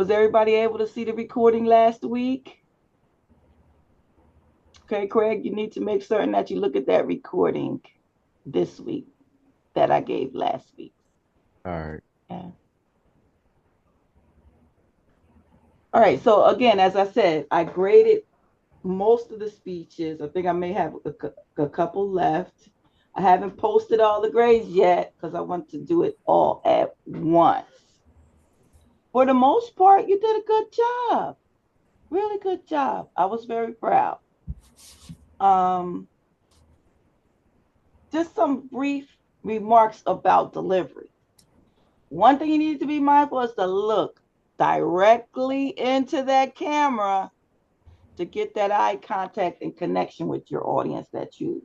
Was everybody able to see the recording last week? Okay, Craig, you need to make certain that you look at that recording this week that I gave last week. All right. Yeah. All right, so again, as I said, I graded most of the speeches. I think I may have a couple left. I haven't posted all the grades yet because I want to do it all at once. For the most part, you did a good job. Really good job. I was very proud. Um, just some brief remarks about delivery. One thing you need to be mindful is to look directly into that camera to get that eye contact and connection with your audience that you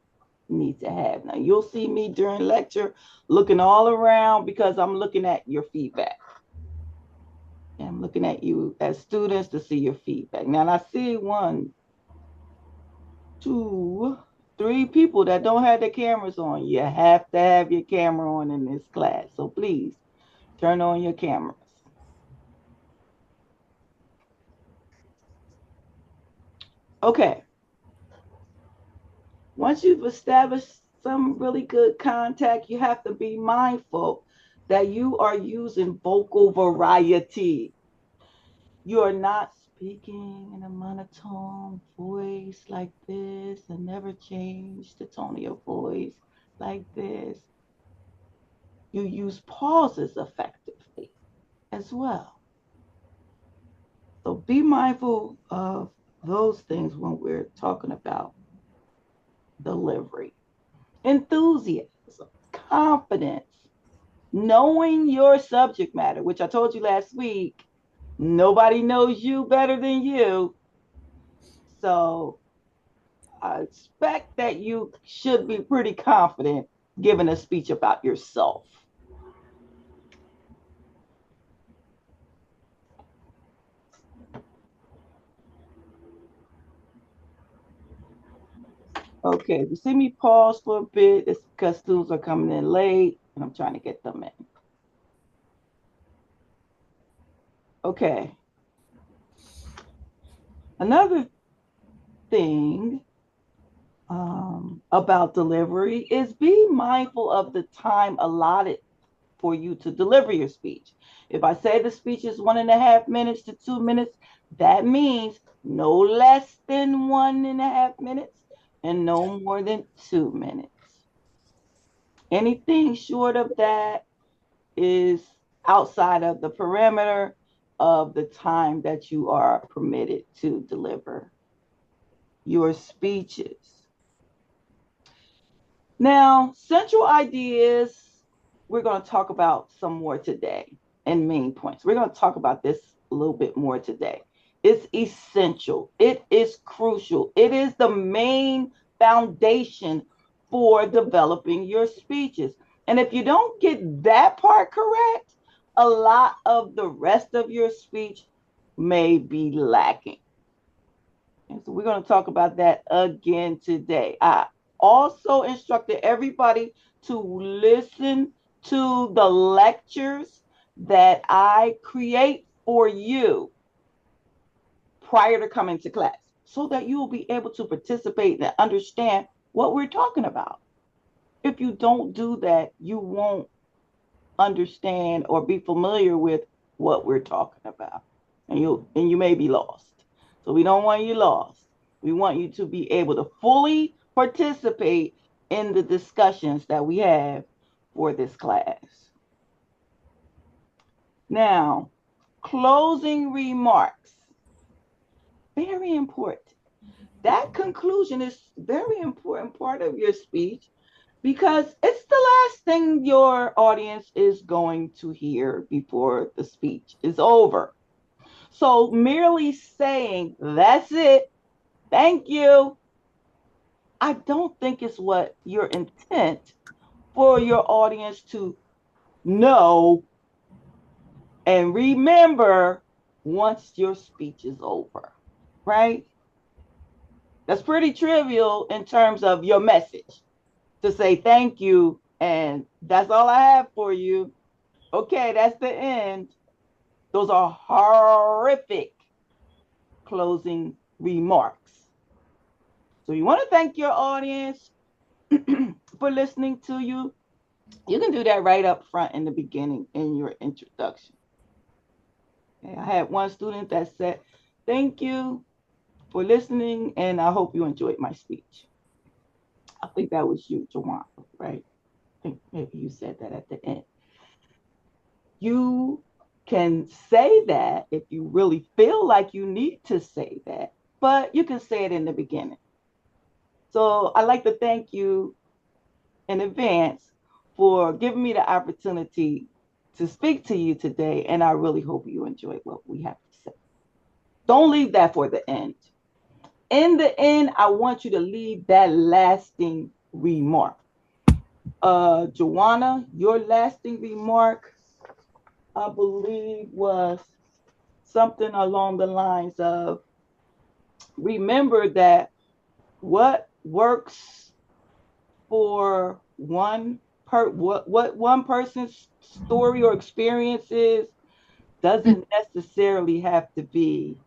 need to have. Now, you'll see me during lecture looking all around because I'm looking at your feedback. And I'm looking at you as students to see your feedback. Now, I see 1, 2, 3 people that don't have their cameras on. You have to have your camera on in this class. So please turn on your cameras. Okay. Once you've established some really good contact, you have to be mindful that you are using vocal variety. You are not speaking in a monotone voice like this and never change the tone of your voice like this. You use pauses effectively as well. So be mindful of those things when we're talking about delivery. Enthusiasm, confidence, knowing your subject matter, which I told you last week, nobody knows you better than you. So I expect that you should be pretty confident giving a speech about yourself. Okay, if you see me pause for a bit, it's because students are coming in late and I'm trying to get them in. Okay. Another thing about delivery is be mindful of the time allotted for you to deliver your speech. If I say the speech is 1.5 minutes to 2 minutes, that means no less than 1.5 minutes and no more than 2 minutes. Anything short of that is outside of the perimeter of the time that you are permitted to deliver your speeches. Now, central ideas, we're going to talk about some more today and main points. We're going to talk about this a little bit more today. It's essential. It is crucial. It is the main foundation for developing your speeches. And if you don't get that part correct, a lot of the rest of your speech may be lacking. And so we're going to talk about that again today. I also instructed everybody to listen to the lectures that I create for you prior to coming to class so that you will be able to participate and understand what we're talking about. If you don't do that, you won't understand or be familiar with what we're talking about. And you may be lost. So we don't want you lost. We want you to be able to fully participate in the discussions that we have for this class. Now, closing remarks. Very important. That conclusion is very important part of your speech because it's the last thing your audience is going to hear before the speech is over. So merely saying, that's it, thank you, I don't think it's what your intent for your audience to know and remember once your speech is over, right? That's pretty trivial in terms of your message to say thank you and that's all I have for you. Okay, that's the end. Those are horrific closing remarks. So you want to thank your audience for listening to you. You can do that right up front in the beginning in your introduction. Okay, I had one student that said, "Thank you for listening, and I hope you enjoyed my speech." I think that was you, Jawan, right? I think maybe you said that at the end. You can say that if you really feel like you need to say that, but you can say it in the beginning. So I'd like to thank you in advance for giving me the opportunity to speak to you today, and I really hope you enjoyed what we have to say. Don't leave that for the end. In the end, I want you to leave that lasting remark. Joanna, your lasting remark, I believe, was something along the lines of, remember that what works for what one person's story or experience is doesn't necessarily have to be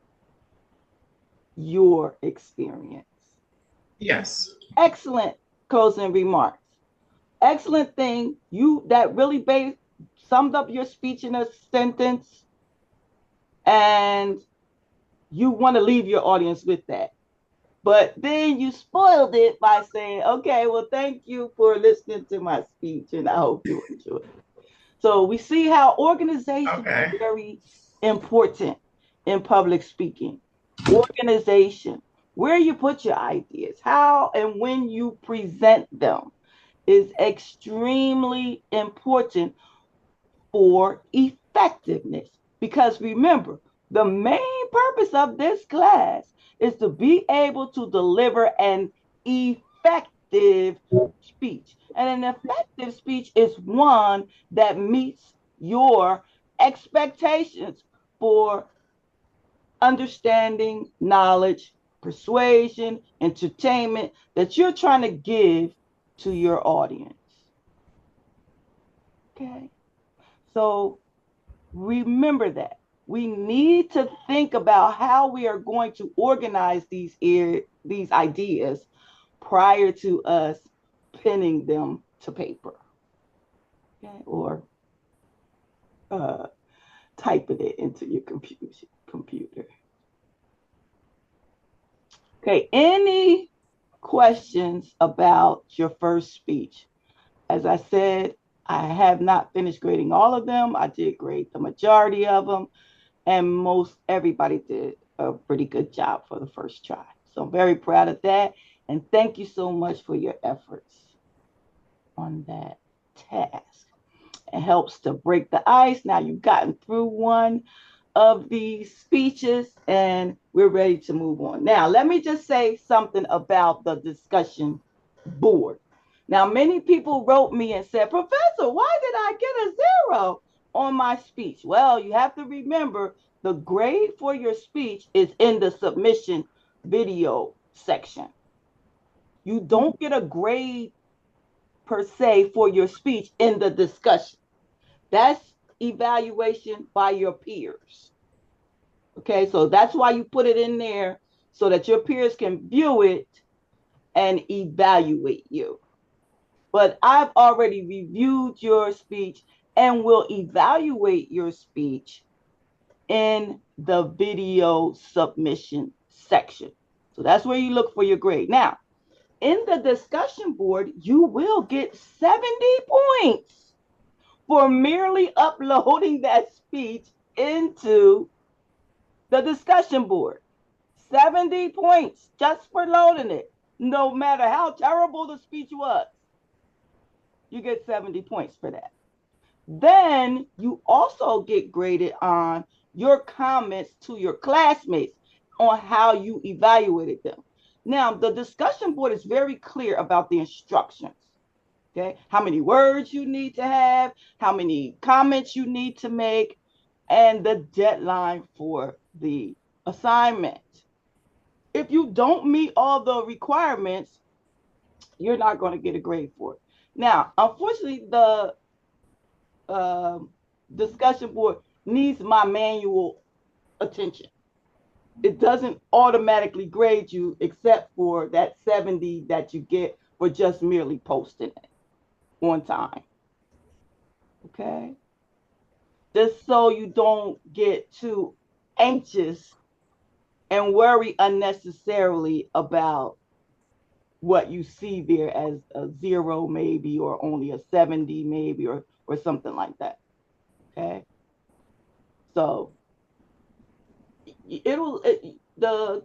your experience. Yes. Excellent closing remarks. Excellent thing. You that really summed up your speech in a sentence, and you want to leave your audience with that. But then you spoiled it by saying, okay, well, thank you for listening to my speech, and I hope you enjoy it. So we see how organization is Okay. very important in public speaking. Organization, where you put your ideas, how and when you present them is extremely important for effectiveness. Because remember, the main purpose of this class is to be able to deliver an effective speech. And an effective speech is one that meets your expectations for understanding, knowledge, persuasion, entertainment that you're trying to give to your audience. Okay. So remember that. We need to think about how we are going to organize these ideas prior to us pinning them to paper, okay, or uh, typing it into your computer. Okay, any questions about your first speech? As I said, I have not finished grading all of them. I did grade the majority of them, and most everybody did a pretty good job for the first try. So I'm very proud of that. And thank you so much for your efforts on that task. It helps to break the ice. Now you've gotten through one of these speeches and we're ready to move on. Now, let me just say something about the discussion board. Now, many people wrote me and said, Professor, why did I get a zero on my speech? Well, you have to remember the grade for your speech is in the submission video section. You don't get a grade per se for your speech in the discussion. That's evaluation by your peers. Okay, so that's why you put it in there so that your peers can view it and evaluate you. But I've already reviewed your speech and will evaluate your speech in the video submission section. So that's where you look for your grade. Now, in the discussion board, you will get 70 points for merely uploading that speech into the discussion board. 70 points just for loading it. No matter how terrible the speech was, you get 70 points for that. Then you also get graded on your comments to your classmates on how you evaluated them. Now, the discussion board is very clear about the instructions. Okay, how many words you need to have, how many comments you need to make, and the deadline for the assignment. If you don't meet all the requirements, you're not going to get a grade for it. Now, unfortunately, the uh, discussion board needs my manual attention. It doesn't automatically grade you except for that 70 that you get for just merely posting it on time. Okay. Just so you don't get too anxious and worry unnecessarily about what you see there as a 0 maybe, or only a 70 maybe, or something like that. Okay. So the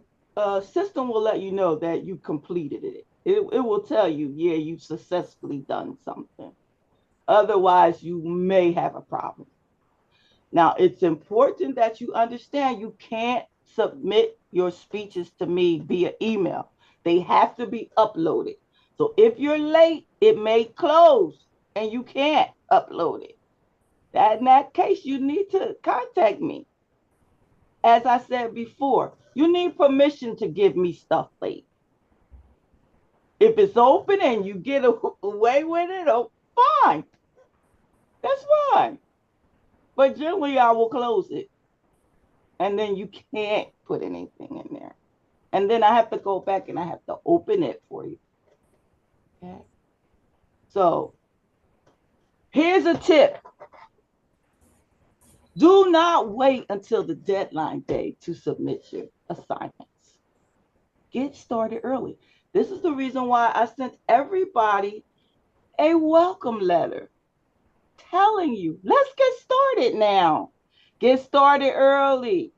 system will let you know that you completed it. It will tell you, yeah, you've successfully done something. Otherwise, you may have a problem. Now, it's important that you understand you can't submit your speeches to me via email. They have to be uploaded. So if you're late, it may close and you can't upload it. In that case, you need to contact me. As I said before, you need permission to give me stuff late. If it's open and you get away with it, oh, fine. That's fine. But generally, I will close it. And then you can't put anything in there. And then I have to go back and I have to open it for you. Okay. So here's a tip. Do not wait until the deadline day to submit your assignments. Get started early. This is the reason why I sent everybody a welcome letter telling you, let's get started now. Get started early.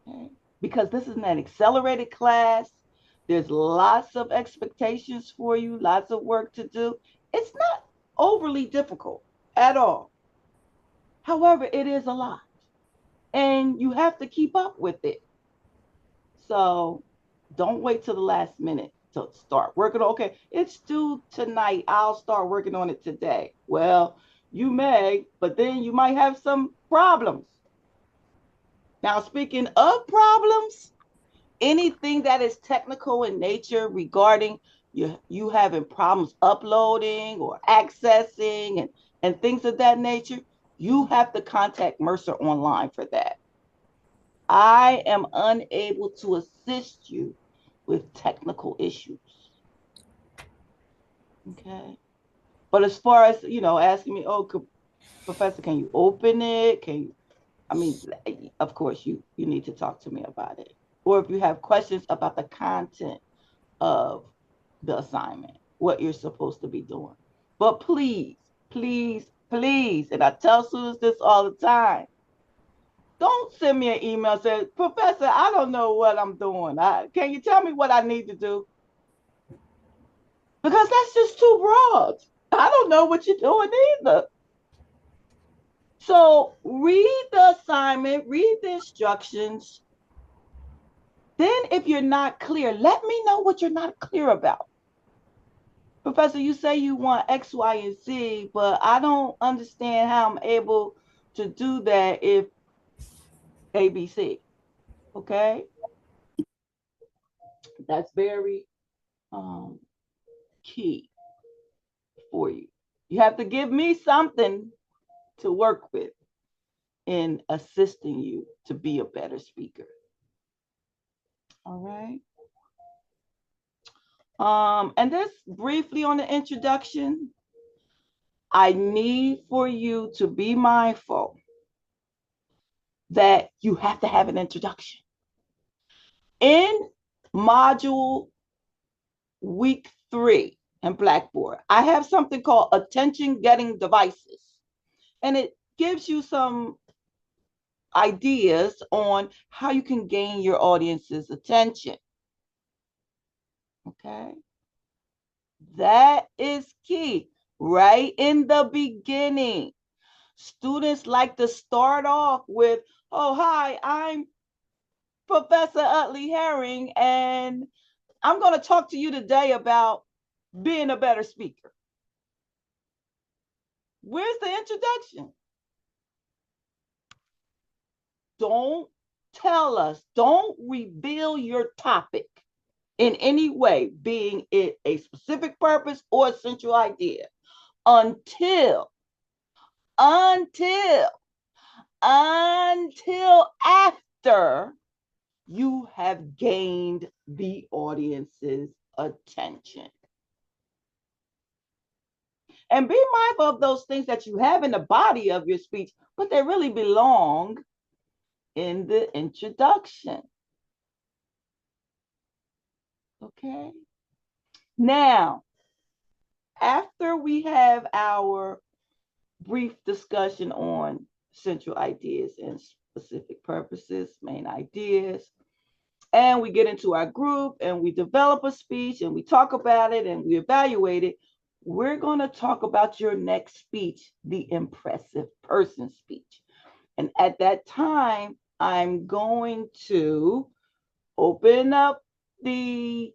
Okay? Because this is an accelerated class. There's lots of expectations for you, lots of work to do. It's not overly difficult at all. However, it is a lot. And you have to keep up with it. So don't wait till the last minute to start working on, okay, it's due tonight. I'll start working on it today. Well, you may, but then you might have some problems. Now, speaking of problems, anything that is technical in nature regarding you having problems uploading or accessing and things of that nature, you have to contact Mercer Online for that. I am unable to assist you with technical issues. Okay. But as far as, asking me, oh, Professor, can you open it? Can you, I mean, of course, you need to talk to me about it. Or if you have questions about the content of the assignment, what you're supposed to be doing. But please, please, please, and I tell students this all the time, don't send me an email saying, Professor, I don't know what I'm doing. Can you tell me what I need to do? Because that's just too broad. I don't know what you're doing either. So read the assignment, read the instructions. Then if you're not clear, let me know what you're not clear about. Professor, you say you want X, Y, and Z, but I don't understand how I'm able to do that if ABC. Okay? That's very key for you. You have to give me something to work with in assisting you to be a better speaker. All right. And this briefly on the introduction, I need for you to be mindful that you have to have an introduction. In module week 3 in Blackboard, I have something called attention getting devices. And it gives you some ideas on how you can gain your audience's attention. Okay. That is key right in the beginning. Students like to start off with, oh, hi, I'm Professor Utley Herring, and I'm going to talk to you today about being a better speaker. Where's the introduction? Don't tell us, don't reveal your topic in any way, being it a specific purpose or a central idea, until until after you have gained the audience's attention. And be mindful of those things that you have in the body of your speech, but they really belong in the introduction. Okay. Now, after we have our brief discussion on central ideas and specific purposes, main ideas, and we get into our group and we develop a speech and we talk about it and we evaluate it, we're going to talk about your next speech, the impressive person speech. And at that time, I'm going to open up the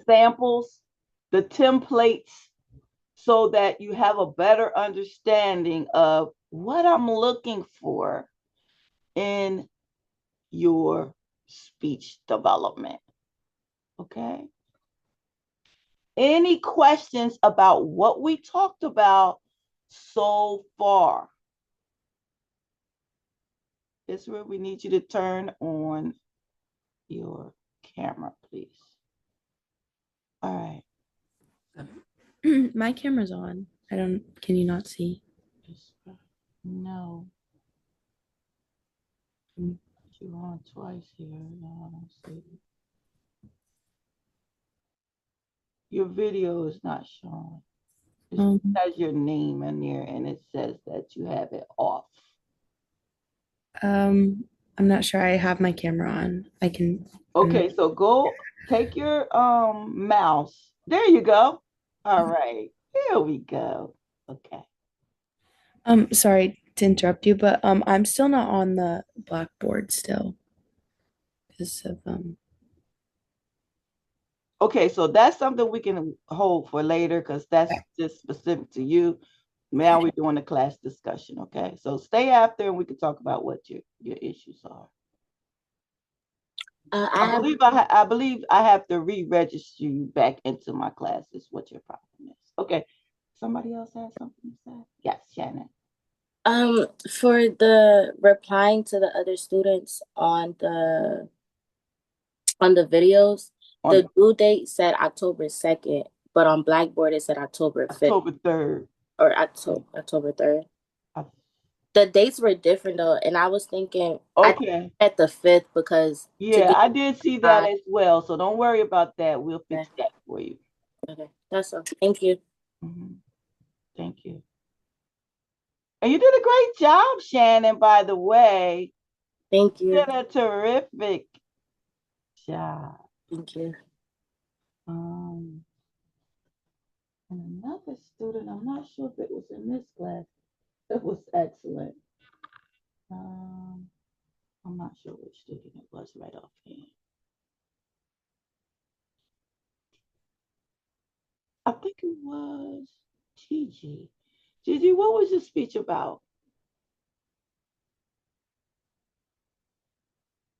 samples, the templates, so that you have a better understanding of what I'm looking for in your speech development. Okay. Any questions about what we talked about so far? This is where we need you to turn on your camera, please. All right. My camera's on. I don't, can you not see? No. You're on twice here. No, I don't see. Your video is not showing. It has your name in there and it says that you have it off. I'm not sure I have my camera on. I can. Okay, so go take your mouse. There you go. All right. Here we go. Okay. Sorry to interrupt you, but I'm still not on the Blackboard still because of Okay, so that's something we can hold for later because that's just specific to you. Now we're doing a class discussion, okay? So stay after and we can talk about what your issues are. I believe I have to re-register you back into my class is what your problem is. Okay. Somebody else has something to say? Yes, Shannon. For the replying to the other students on the videos, the due date said October 2nd, but on Blackboard it said October 5th. October 3rd. Or October 3rd. The dates were different though, and I was thinking at the 5th because I did see that as well. So don't worry about that. We'll fix that for you. Okay, that's all. Thank you. Thank you. And you did a great job, Shannon, by the way. Thank you. You did a terrific job. Thank you. And another student, I'm not sure if it was in this class, it was excellent. I'm not sure which student it was right offhand. I think it was Gigi. Gigi, what was your speech about?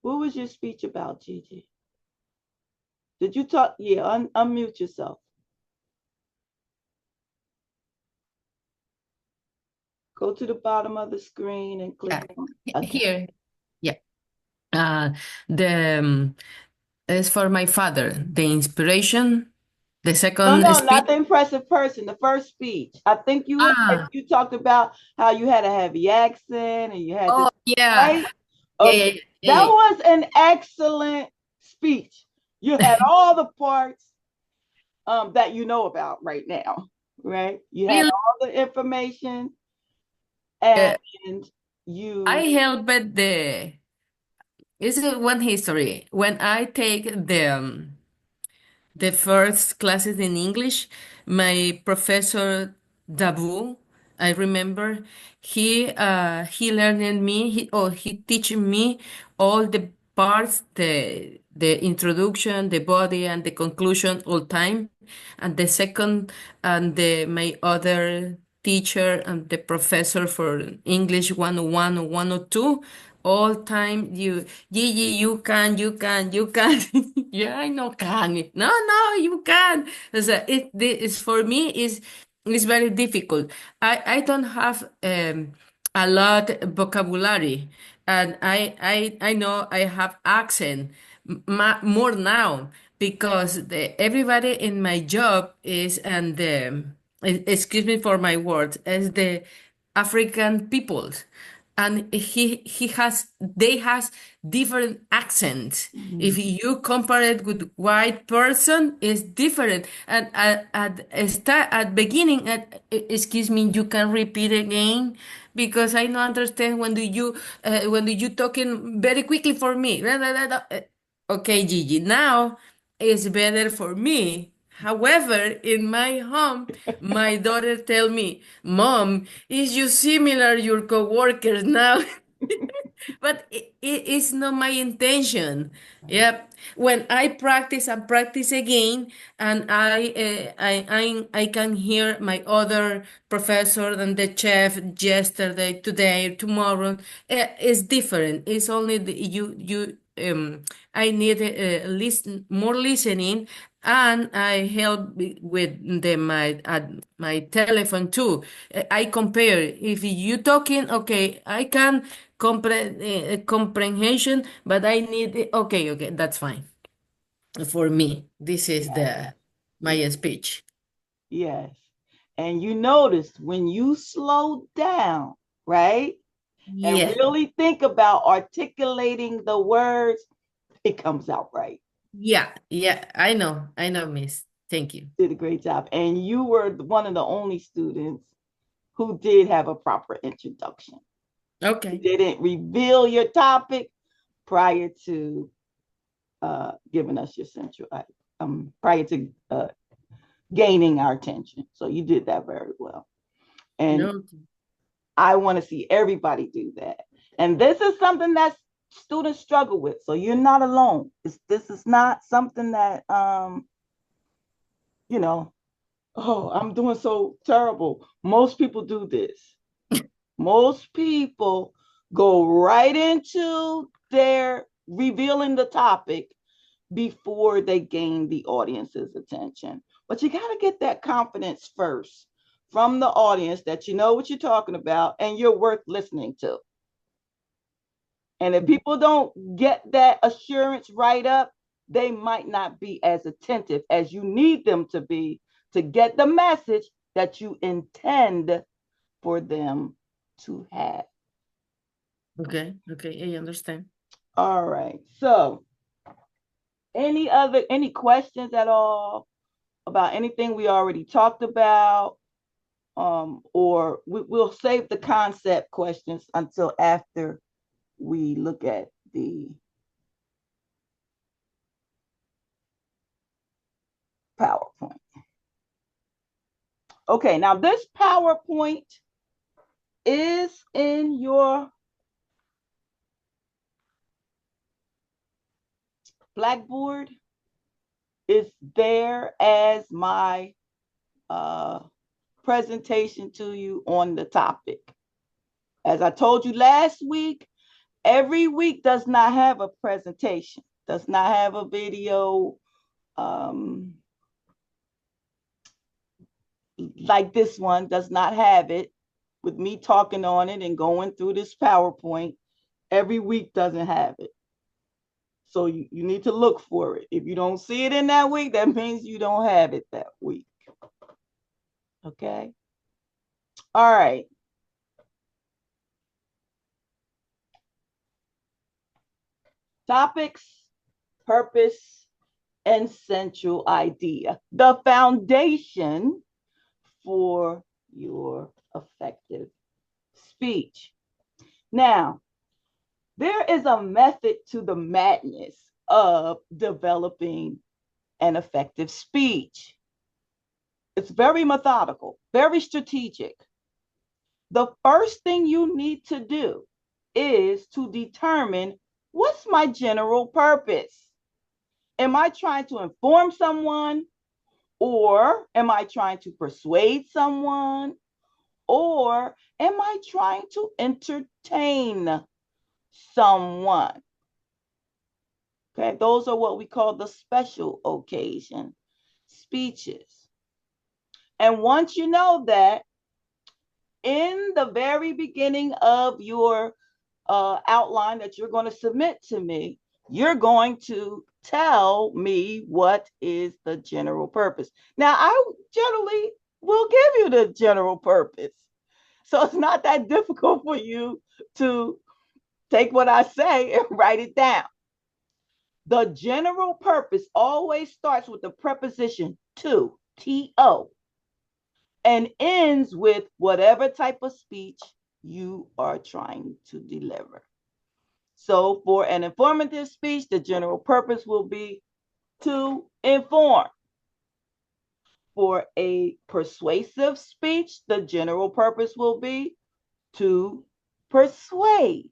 What was your speech about, Gigi? Did you talk? Yeah, unmute yourself. Go to the bottom of the screen and click on here. Yeah. Is for my father, the inspiration, the second No, speech. not the impressive person, the first speech. I think you talked about how you had a heavy accent and you had right? Okay. That was an excellent speech. You had all the parts that you know about right now, right? You had all the information and you I helped this is one history. When I take the first classes in English, my professor Dabu, I remember, he learned me, he teaching me all the parts, the introduction, the body, and the conclusion all time. And the second, and my other teacher and the professor for English 101 or 102 all time Gigi, you can. Yeah, I know can it. No, you can. For me is very difficult. I don't have a lot vocabulary, and I know I have accent more now because everybody in my job is and excuse me for my words, is the African peoples, and he has they has different accents. If you compare it with white person, it's different. And at beginning, excuse me, you can repeat again because I don't understand when do you talking very quickly for me. Okay, Gigi, now it's better for me. However, in my home, my daughter tell me, "Mom, is you similar your coworkers now?" But it's not my intention. Yep. When I practice and practice again, and I can hear my other professor and the chef yesterday, today, tomorrow. It's different. It's only I need listen more listening, and I help with my telephone too. I compare. If you talking, okay, I can comprehension, but I need okay, okay, that's fine for me. This is Yes. the my speech. Yes. And you noticed when you slow down, right? And Yeah, really think about articulating the words, it comes out right. yeah. I know, Miss. Thank you. Did a great job. And you were one of the only students who did have a proper introduction. You Okay. didn't reveal your topic prior to giving us your central, prior to gaining our attention. So you did that very well. And No. I want to see everybody do that. And this is something that students struggle with. So you're not alone. This is not something that, you know, oh, I'm doing so terrible. Most people do this. Most people go right into their revealing the topic before they gain the audience's attention. But you got to get that confidence first from the audience that you know what you're talking about and you're worth listening to. And if people don't get that assurance right up, they might not be as attentive as you need them to be to get the message that you intend for them to have. Okay, okay, I understand. All right. So, any questions at all about anything we already talked about? Or we'll save the concept questions until after we look at the PowerPoint. Okay, now this PowerPoint is in your Blackboard. It's there as my presentation to you on the topic. As I told you last week, every week does not have a presentation, does not have a video like this one, does not have it with me talking on it and going through this PowerPoint. Every week doesn't have it. So you need to look for it. If you don't see it in that week, that means you don't have it that week. Okay. All right. Topics, purpose, and central idea. The foundation for your effective speech. Now, there is a method to the madness of developing an effective speech. It's very methodical, very strategic. The first thing you need to do is to determine what's my general purpose. Am I trying to inform someone, or am I trying to persuade someone, or am I trying to entertain someone? Okay, those are what we call the special occasion speeches. And once you know that, in the very beginning of your outline that you're going to submit to me, you're going to tell me what is the general purpose. Now, I generally will give you the general purpose. So it's not that difficult for you to take what I say and write it down. The general purpose always starts with the preposition to, T-O, and ends with whatever type of speech you are trying to deliver. So for an informative speech, the general purpose will be to inform. For a persuasive speech, the general purpose will be to persuade.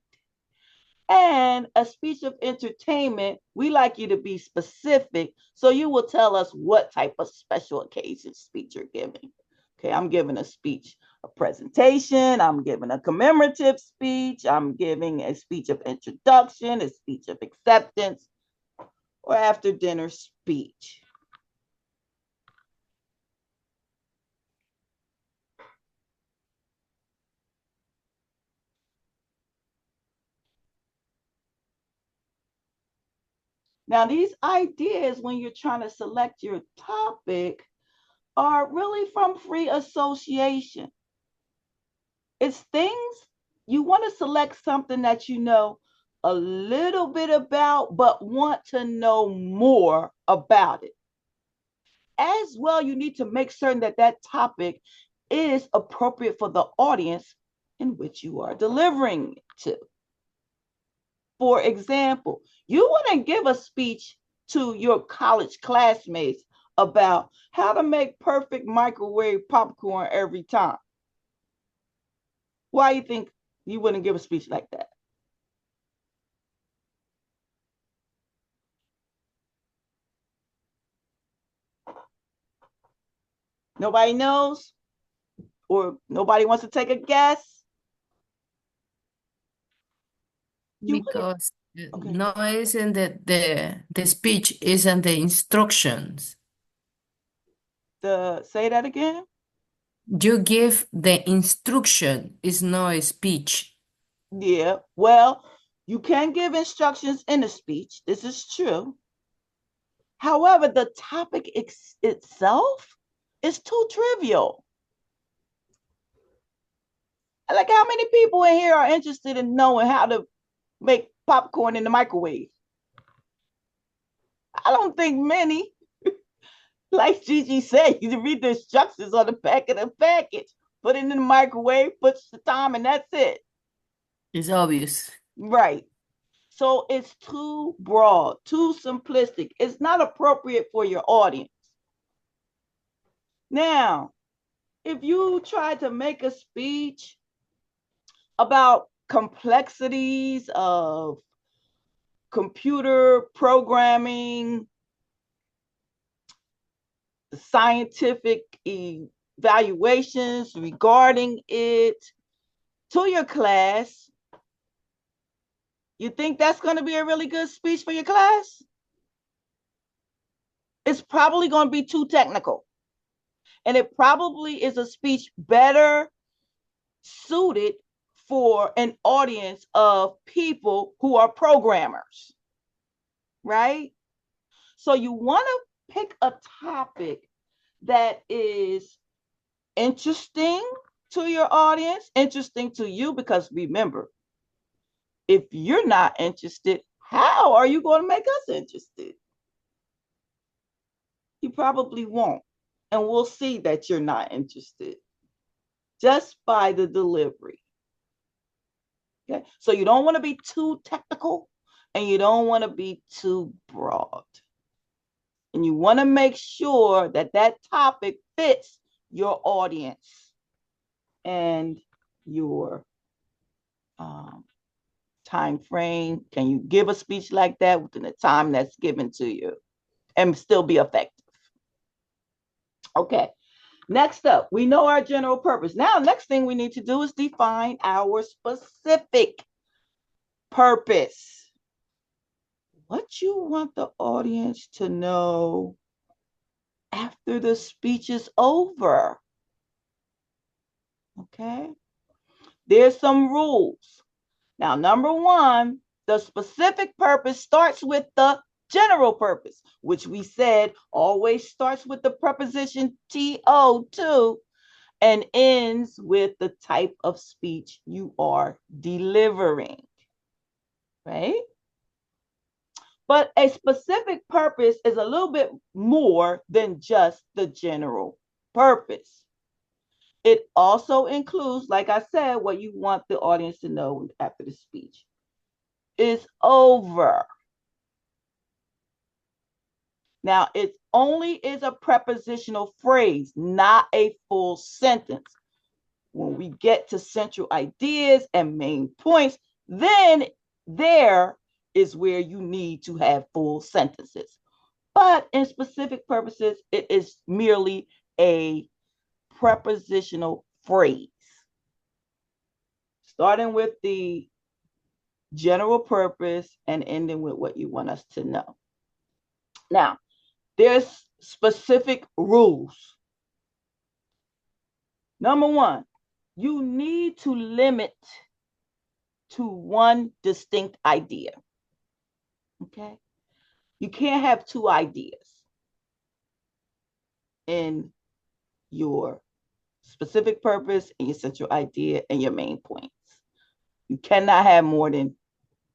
And a speech of entertainment, we like you to be specific, so you will tell us what type of special occasion speech you're giving. Okay, I'm giving a speech, a presentation, I'm giving a commemorative speech, I'm giving a speech of introduction, a speech of acceptance, or after dinner speech. Now, these ideas, when you're trying to select your topic, are really from free association. It's things you want to select something that you know a little bit about, but want to know more about it. As well, you need to make certain that that topic is appropriate for the audience in which you are delivering it to. For example, you want to give a speech to your college classmates about how to make perfect microwave popcorn every time. Why do you think you wouldn't give a speech like that? Nobody knows, or nobody wants to take a guess? Because okay. no isn't the speech isn't the instructions. Say that again. You give the instruction, is no a speech. Yeah, well, you can give instructions in a speech. This is true. However, the topic itself is too trivial. Like, how many people in here are interested in knowing how to make popcorn in the microwave? I don't think many. Like Gigi said, you read the instructions on the back of the package, put it in the microwave, put the time, and that's it. It's obvious. Right. So it's too broad, too simplistic. It's not appropriate for your audience. Now, if you try to make a speech about complexities of computer programming, scientific evaluations regarding it to your class, you think that's going to be a really good speech for your class? It's probably going to be too technical. And it probably is a speech better suited for an audience of people who are programmers, right? So you want to pick a topic that is interesting to your audience, interesting to you, because remember, if you're not interested, how are you going to make us interested? You probably won't. And we'll see that you're not interested just by the delivery. Okay, so you don't want to be too technical and you don't want to be too broad. And you want to make sure that that topic fits your audience and your time frame. Can you give a speech like that within the time that's given to you and still be effective? Okay, next up, we know our general purpose. Now, next thing we need to do is define our specific purpose. What you want the audience to know after the speech is over. Okay, There's some rules. Now, number one, the specific purpose starts with the general purpose, which we said always starts with the preposition to and ends with the type of speech you are delivering, right? But a specific purpose is a little bit more than just the general purpose. It also includes, like I said, what you want the audience to know after the speech is over. Now, it only is a prepositional phrase, not a full sentence. When we get to central ideas and main points, then there is where you need to have full sentences. But in specific purposes, it is merely a prepositional phrase. Starting with the general purpose and ending with what you want us to know. Now, there's specific rules. Number one, you need to limit to one distinct idea. Okay? You can't have two ideas in your specific purpose and your central idea and your main points. You cannot have more than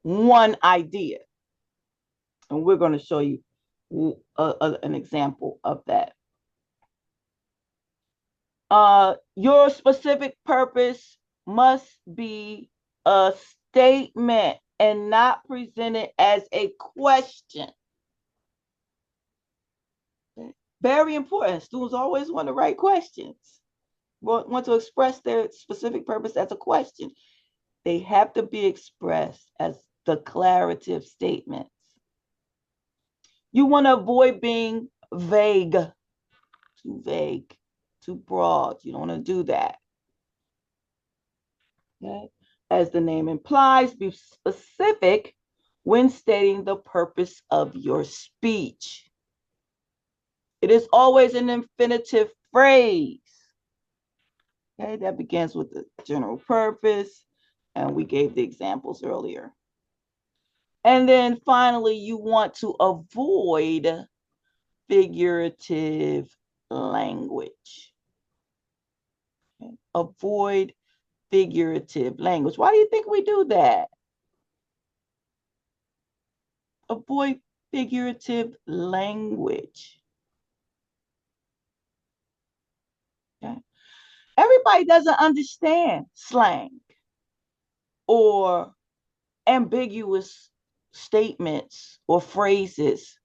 one idea. And we're going to show you an example of that. Your specific purpose must be a statement and not presented as a question. Very important. Students always want to write questions, want to express their specific purpose as a question. They have to be expressed as declarative statements. You want to avoid being vague, too broad. You don't want to do that. Okay? As the name implies, be specific when stating the purpose of your speech. It is always an infinitive phrase. Okay, that begins with the general purpose, and we gave the examples earlier. And then finally, you want to avoid figurative language. Okay? Avoid figurative language. Why do you think we do that? Avoid figurative language. Okay? Everybody doesn't understand slang or ambiguous statements or phrases,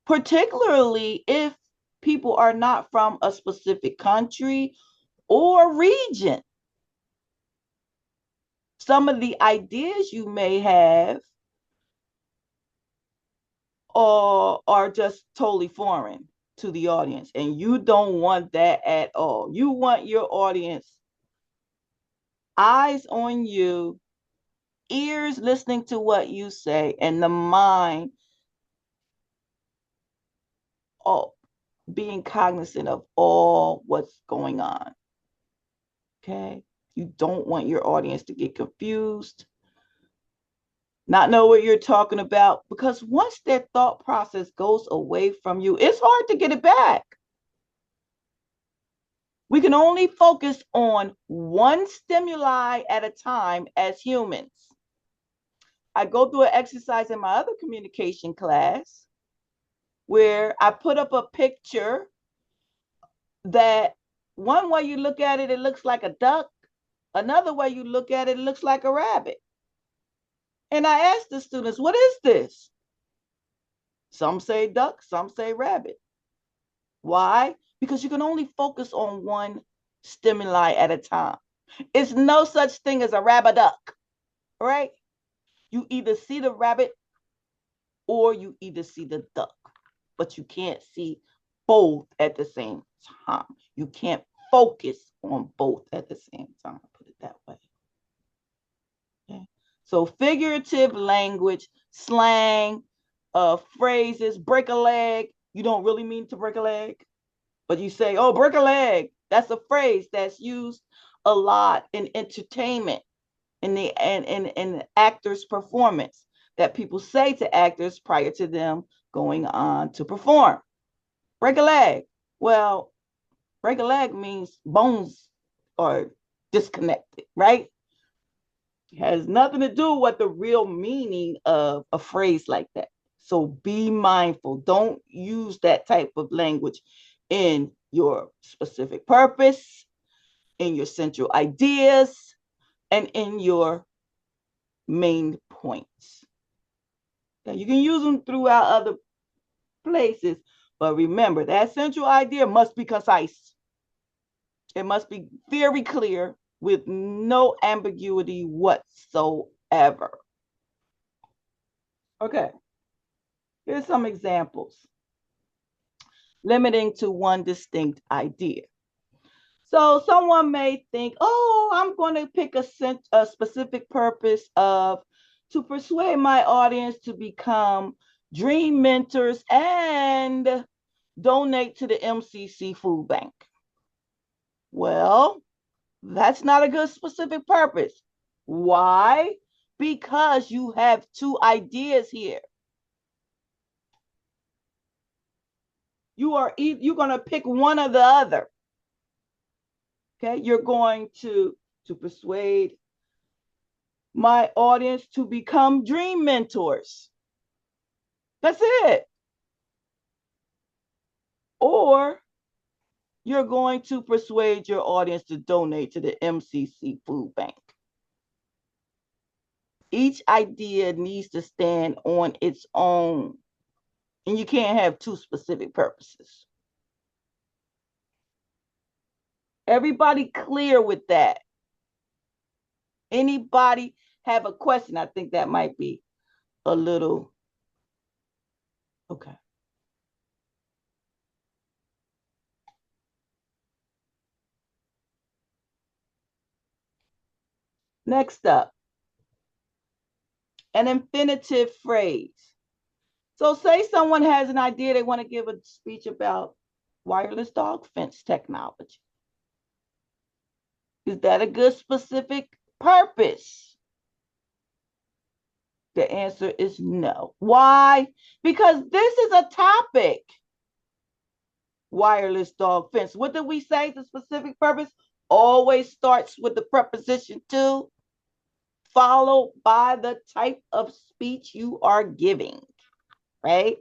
particularly if people are not from a specific country or region. Some of the ideas you may have are just totally foreign to the audience, and you don't want that at all. You want your audience eyes on you, ears listening to what you say, and the mind being cognizant of all what's going on. Okay? You don't want your audience to get confused, not know what you're talking about, because once their thought process goes away from you, it's hard to get it back. We can only focus on one stimuli at a time as humans. I go through an exercise in my other communication class where I put up a picture that one way you look at it, it looks like a duck. Another way you look at it, it looks like a rabbit. And I asked the students, what is this? Some say duck, some say rabbit. Why? Because you can only focus on one stimuli at a time. It's no such thing as a rabbit duck, right? You either see the rabbit or you either see the duck, but you can't see both at the same time. You can't focus on both at the same time, put it that way. Okay. So figurative language, slang, phrases, break a leg. You don't really mean to break a leg, but you say, oh, break a leg. That's a phrase that's used a lot in entertainment, in the actors' performance, that people say to actors prior to them going on to perform. Break a leg. Well, break a leg means bones are disconnected, right? It has nothing to do with the real meaning of a phrase like that. So be mindful. Don't use that type of language in your specific purpose, in your central ideas, and in your main points. Now, you can use them throughout other places, but remember that central idea must be concise. It must be very clear with no ambiguity whatsoever. Okay, here's some examples. Limiting to one distinct idea. So someone may think, oh, I'm going to pick a specific purpose of to persuade my audience to become dream mentors and donate to the MCC food bank. Well, that's not a good specific purpose. Why? Because you have two ideas here. You're going to pick one or the other. Okay, you're going to persuade my audience to become dream mentors. That's it. Or you're going to persuade your audience to donate to the MCC food bank. Each idea needs to stand on its own, and you can't have two specific purposes. Everybody clear with that? Anybody have a question? I think that might be a little, okay. Next up, an infinitive phrase. So say someone has an idea, they want to give a speech about wireless dog fence technology. Is that a good specific purpose? The answer is no. Why? Because this is a topic. Wireless dog fence. What did we say? The specific purpose always starts with the preposition to, followed by the type of speech you are giving, right?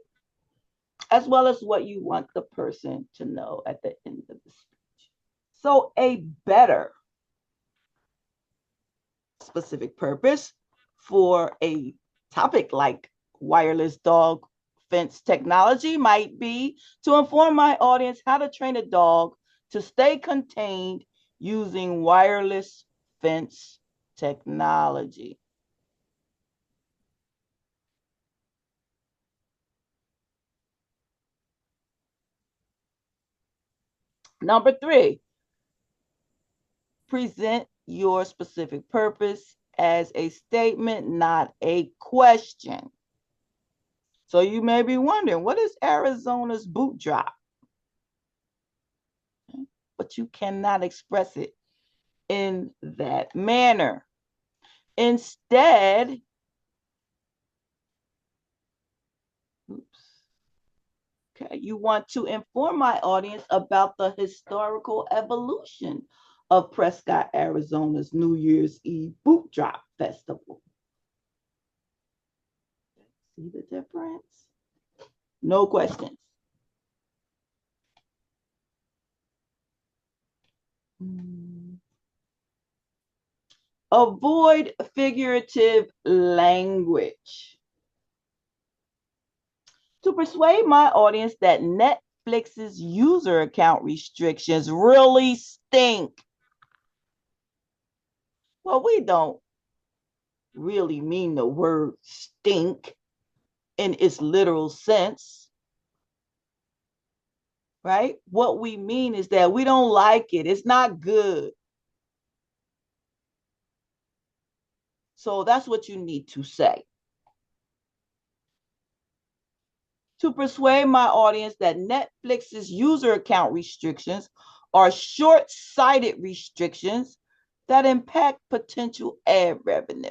As well as what you want the person to know at the end of the speech. So a better specific purpose for a topic like wireless dog fence technology might be to inform my audience how to train a dog to stay contained using wireless fence technology. Number 3, present your specific purpose as a statement, not a question. So you may be wondering, what is Arizona's boot drop? But you cannot express it in that manner. Instead, you want to inform my audience about the historical evolution of Prescott, Arizona's New Year's Eve Boot Drop Festival. See the difference? No questions. Avoid figurative language. To persuade my audience that Netflix's user account restrictions really stink. Well, we don't really mean the word stink in its literal sense, right? What we mean is that we don't like it. It's not good. So that's what you need to say. To persuade my audience that Netflix's user account restrictions are short-sighted restrictions that impact potential ad revenue.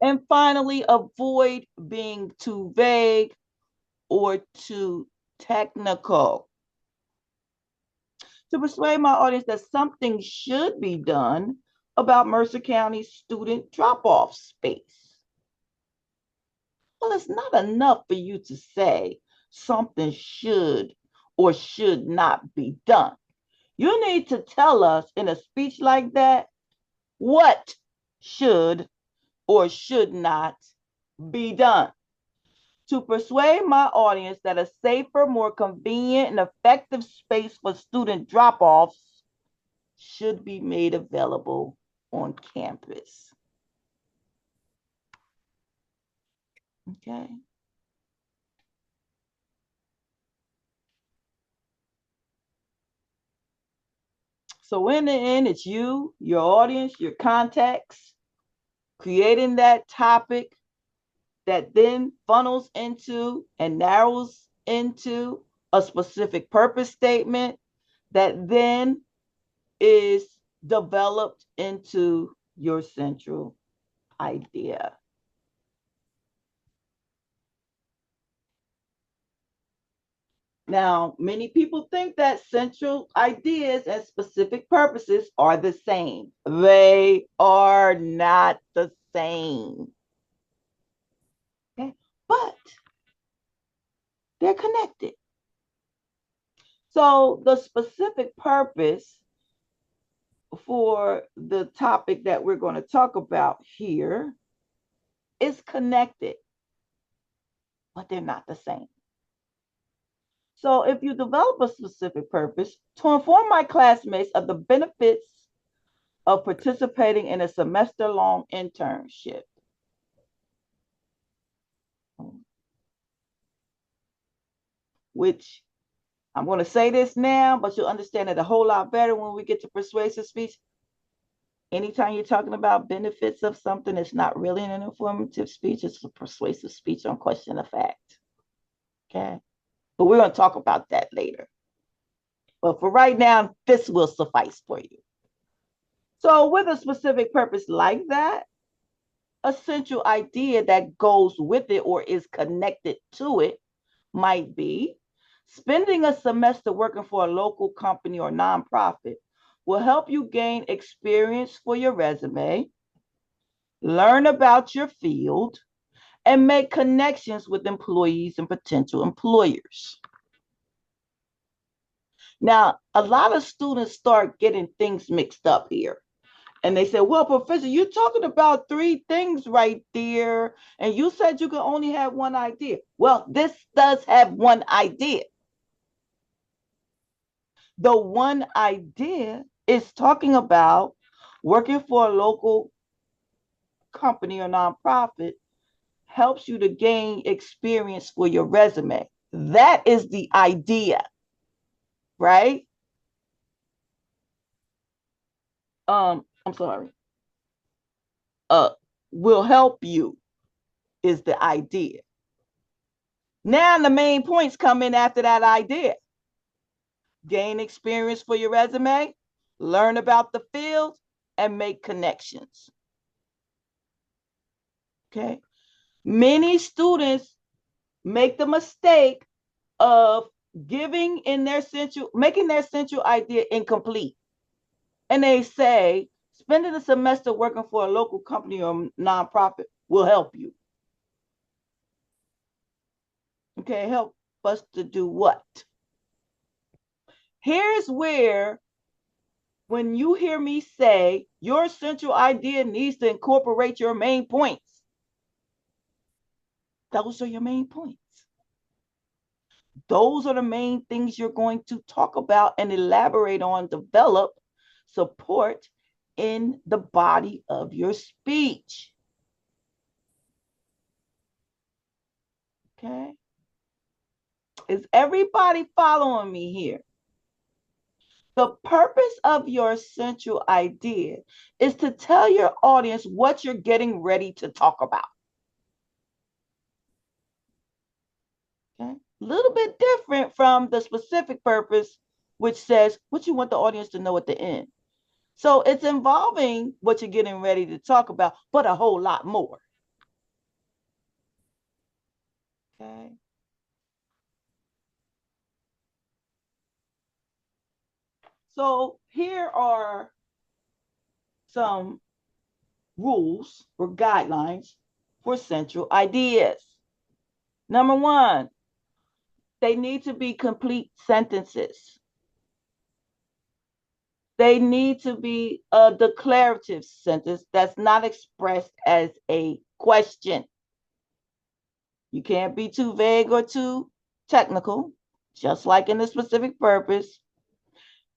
And finally, avoid being too vague or too technical. To persuade my audience that something should be done about Mercer County's student drop-off space. Well, it's not enough for you to say something should or should not be done. You need to tell us in a speech like that what should or should not be done. To persuade my audience that a safer, more convenient, and effective space for student drop-offs should be made available on campus. Okay. So in the end, it's you, your audience, your contacts, creating that topic that then funnels into and narrows into a specific purpose statement that then is developed into your central idea. Now, many people think that central ideas and specific purposes are the same. They are not the same. Okay? But they're connected. So the specific purpose for the topic that we're going to talk about here is connected, but they're not the same. So if you develop a specific purpose to inform my classmates of the benefits of participating in a semester-long internship, which I'm going to say this now, but you'll understand it a whole lot better when we get to persuasive speech. Anytime you're talking about benefits of something, it's not really an informative speech, it's a persuasive speech on question of fact. Okay? But we're going to talk about that later. But for right now, this will suffice for you. So with a specific purpose like that, a central idea that goes with it or is connected to it might be spending a semester working for a local company or nonprofit will help you gain experience for your resume, learn about your field, and make connections with employees and potential employers. Now, a lot of students start getting things mixed up here. And they say, well, Professor, you're talking about 3 things right there. And you said you could only have one idea. Well, this does have one idea. The one idea is talking about working for a local company or nonprofit helps you to gain experience for your resume. That is the idea, right? I'm sorry. Will help you is the idea. Now the main points come in after that idea. Gain experience for your resume, learn about the field, and make connections. Okay. Many students make the mistake of making their central idea incomplete. And they say, spending a semester working for a local company or nonprofit will help you. Okay, help us to do what? Here's where, when you hear me say your central idea needs to incorporate your main points, those are your main points. Those are the main things you're going to talk about and elaborate on, develop, support in the body of your speech. Okay? Is everybody following me here? The purpose of your central idea is to tell your audience what you're getting ready to talk about. Okay? little bit different from the specific purpose, which says what you want the audience to know at the end. So it's involving what you're getting ready to talk about, but a whole lot more. Okay. So here are some rules or guidelines for central ideas. Number one, they need to be complete sentences. They need to be a declarative sentence that's not expressed as a question. You can't be too vague or too technical, just like in the specific purpose.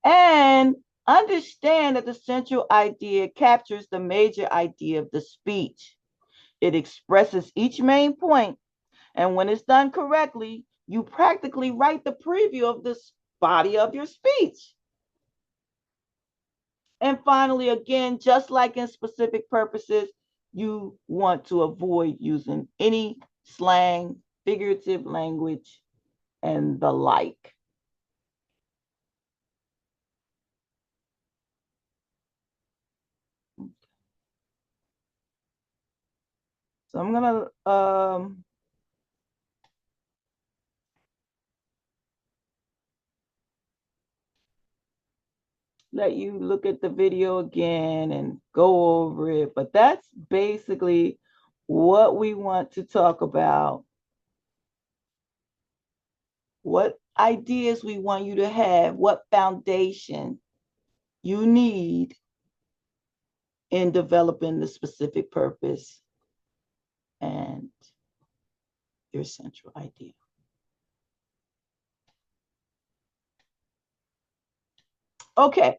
And understand that the central idea captures the major idea of the speech. It expresses each main point, and when it's done correctly, you practically write the preview of this body of your speech. And finally, again, just like in specific purposes, you want to avoid using any slang, figurative language, and the like. So I'm gonna let you look at the video again and go over it, but that's basically what we want to talk about. What ideas we want you to have, what foundation you need in developing the specific purpose and your central idea. Okay,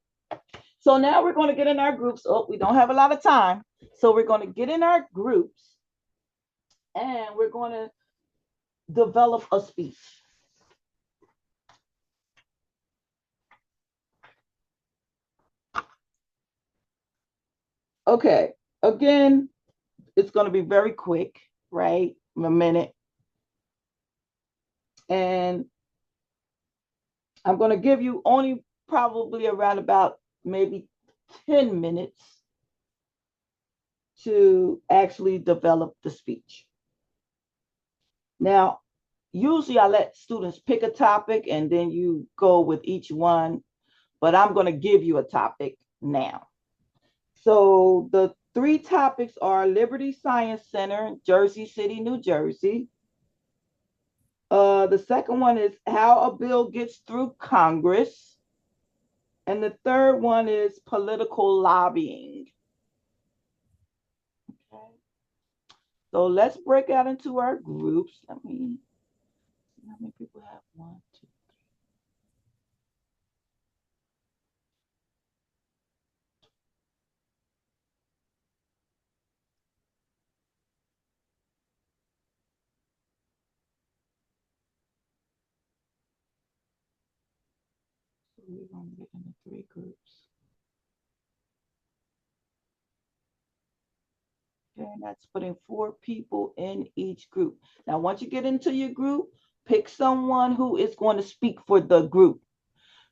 so now we're going to get in our groups. Oh, we don't have a lot of time. So we're going to get in our groups and we're going to develop a speech. Okay, again, it's going to be very quick, right? A minute. And I'm going to give you only probably around about maybe 10 minutes to actually develop the speech. Now, usually I let students pick a topic and then you go with each one, but I'm going to give you a topic now. So the three topics are Liberty Science Center, Jersey City, New Jersey. The second one is how a bill gets through Congress. And the third one is political lobbying. Okay. So let's break out into our groups. Let me see how many people have. 1, 2, 3. So we're going to get into 3 groups. Okay, and that's putting 4 people in each group. Now, once you get into your group, pick someone who is going to speak for the group.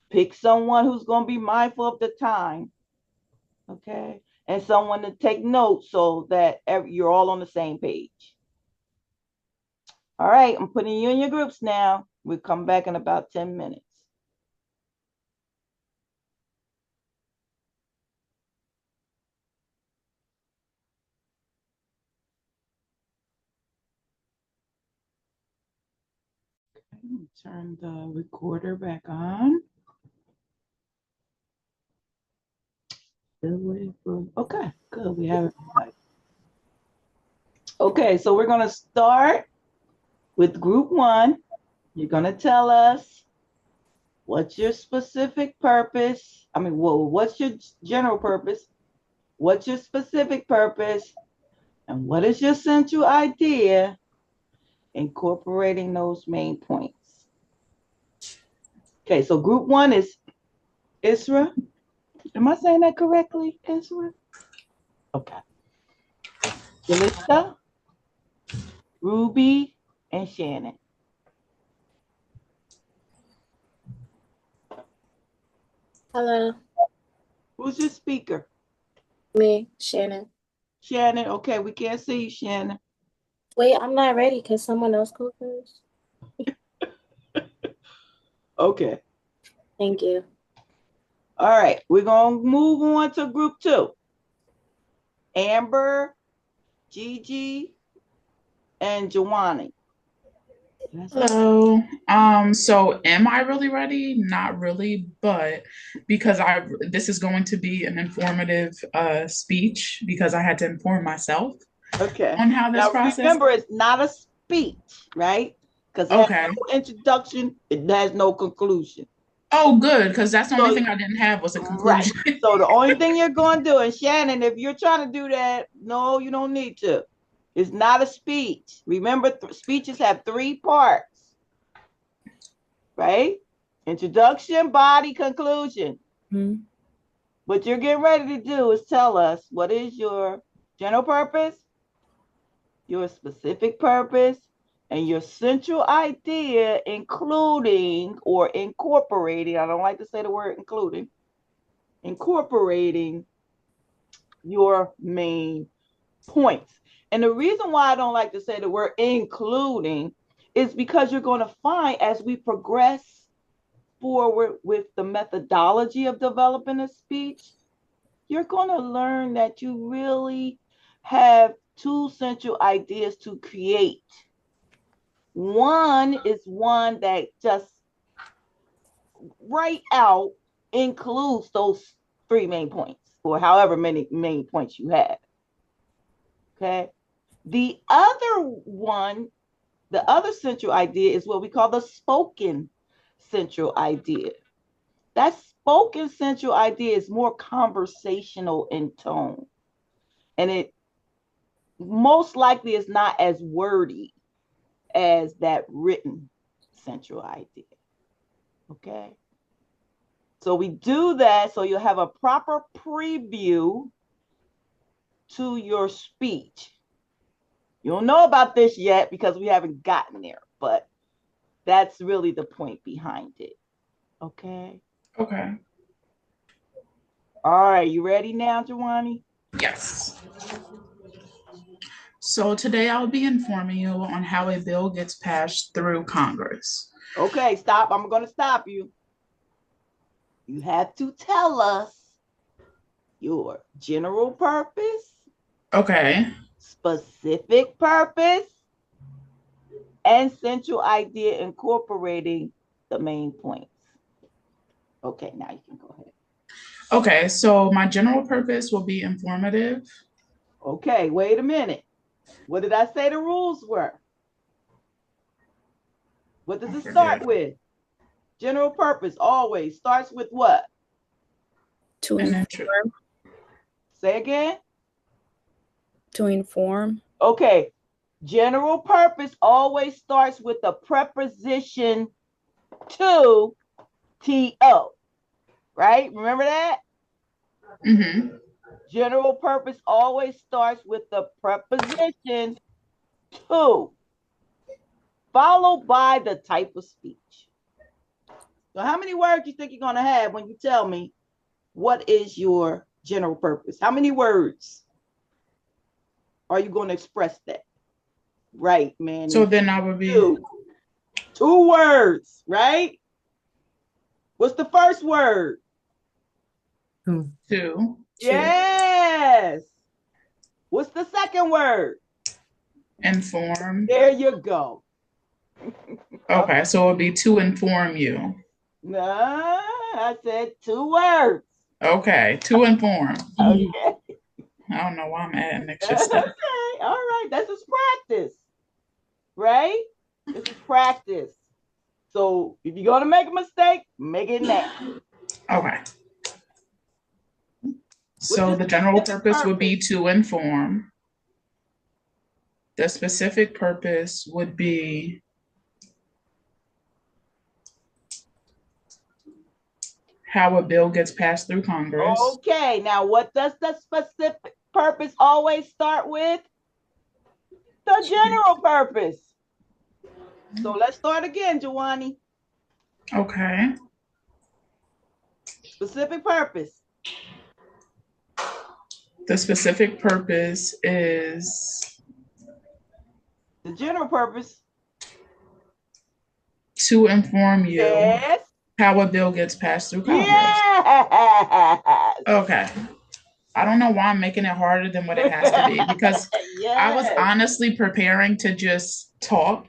Pick someone who's going to be mindful of the time. Okay, and someone to take notes so that you're all on the same page. All right, I'm putting you in your groups now. We'll come back in about 10 minutes. Okay, turn the recorder back on. Okay, good. We have it. Okay, so we're going to start with group 1. You're going to tell us what's your specific purpose. What's your general purpose? What's your specific purpose? And what is your central idea? Incorporating those main points. Okay, so group 1 is Isra. Am I saying that correctly, Isra? Okay. Jalissa, Ruby, and Shannon. Hello. Who's your speaker? Me, Shannon. Shannon. Okay, we can't see you, Shannon. Wait, I'm not ready. Can someone else go first? Okay. Thank you. All right, we're going to move on to group 2. Amber, Gigi, and Jawani. Hello. So am I really ready? Not really, but because this is going to be an informative speech because I had to inform myself on how this Now process. remember, it's not a speech, right? Because it has no introduction, it has no conclusion. Oh, good, because that's the only thing I didn't have was a conclusion. Right. So the only thing you're going to do, and Shannon, if you're trying to do that, no, you don't need to. It's not a speech. Remember, speeches have 3 parts, right? Introduction, body, conclusion. Mm-hmm. What you're getting ready to do is tell us what is your general purpose, your specific purpose, and your central idea, including or incorporating, I don't like to say the word including, incorporating your main points. And the reason why I don't like to say the word including is because you're going to find as we progress forward with the methodology of developing a speech, you're going to learn that you really have 2 central ideas to create. One is one that just right out includes those 3 main points, or however many main points you have. Okay. The other one, the other central idea is what we call the spoken central idea. That spoken central idea is more conversational in tone. And it most likely is not as wordy as that written central idea. Okay. So we do that so you'll have a proper preview to your speech. You don't know about this yet because we haven't gotten there, but that's really the point behind it. Okay. Okay. All right. You ready now, Jawani? Yes. So today I'll be informing you on how a bill gets passed through Congress. Okay, stop. I'm going to stop you. You have to tell us your general purpose. Okay. Specific purpose. And central idea incorporating the main points. Okay, now you can go ahead. Okay, so my general purpose will be informative. Okay, wait a minute. What did I say the rules were? What does it start with? General purpose always starts with what? To inform. Say again? To inform. Okay, general purpose always starts with the preposition to, to, right? Remember that? Mm-hmm. General purpose always starts with the preposition to, followed by the type of speech. So how many words do you think you're going to have when you tell me what is your general purpose? How many words are you going to express that? Right, man. So then I would be 2 words, right? What's the first word? Two. Yes. What's the second word? Inform. There you go. Okay, so it would be to inform you. No, I said 2 words. Okay, to inform. Okay. I don't know why I'm adding extra stuff. Okay, all right. This is practice, right? This is practice. So if you're going to make a mistake, make it now. Okay. So the general purpose would be to inform. The specific purpose would be how a bill gets passed through Congress. Okay, now what does the specific purpose always start with? The general purpose. So let's start again, Jawani. Okay. Specific purpose. The specific purpose is the general purpose to inform you how a bill gets passed through Congress. Yes. Okay. I don't know why I'm making it harder than what it has to be, because I was honestly preparing to just talk.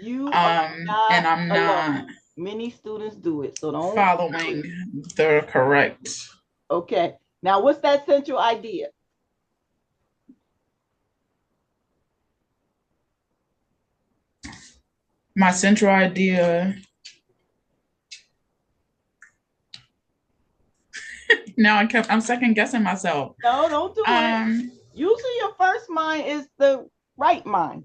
You and I'm not Many students do it, so don't following the correct. Okay. Now, what's that central idea? My central idea. Now I'm second guessing myself. No, don't do it. Usually your first mind is the right mind.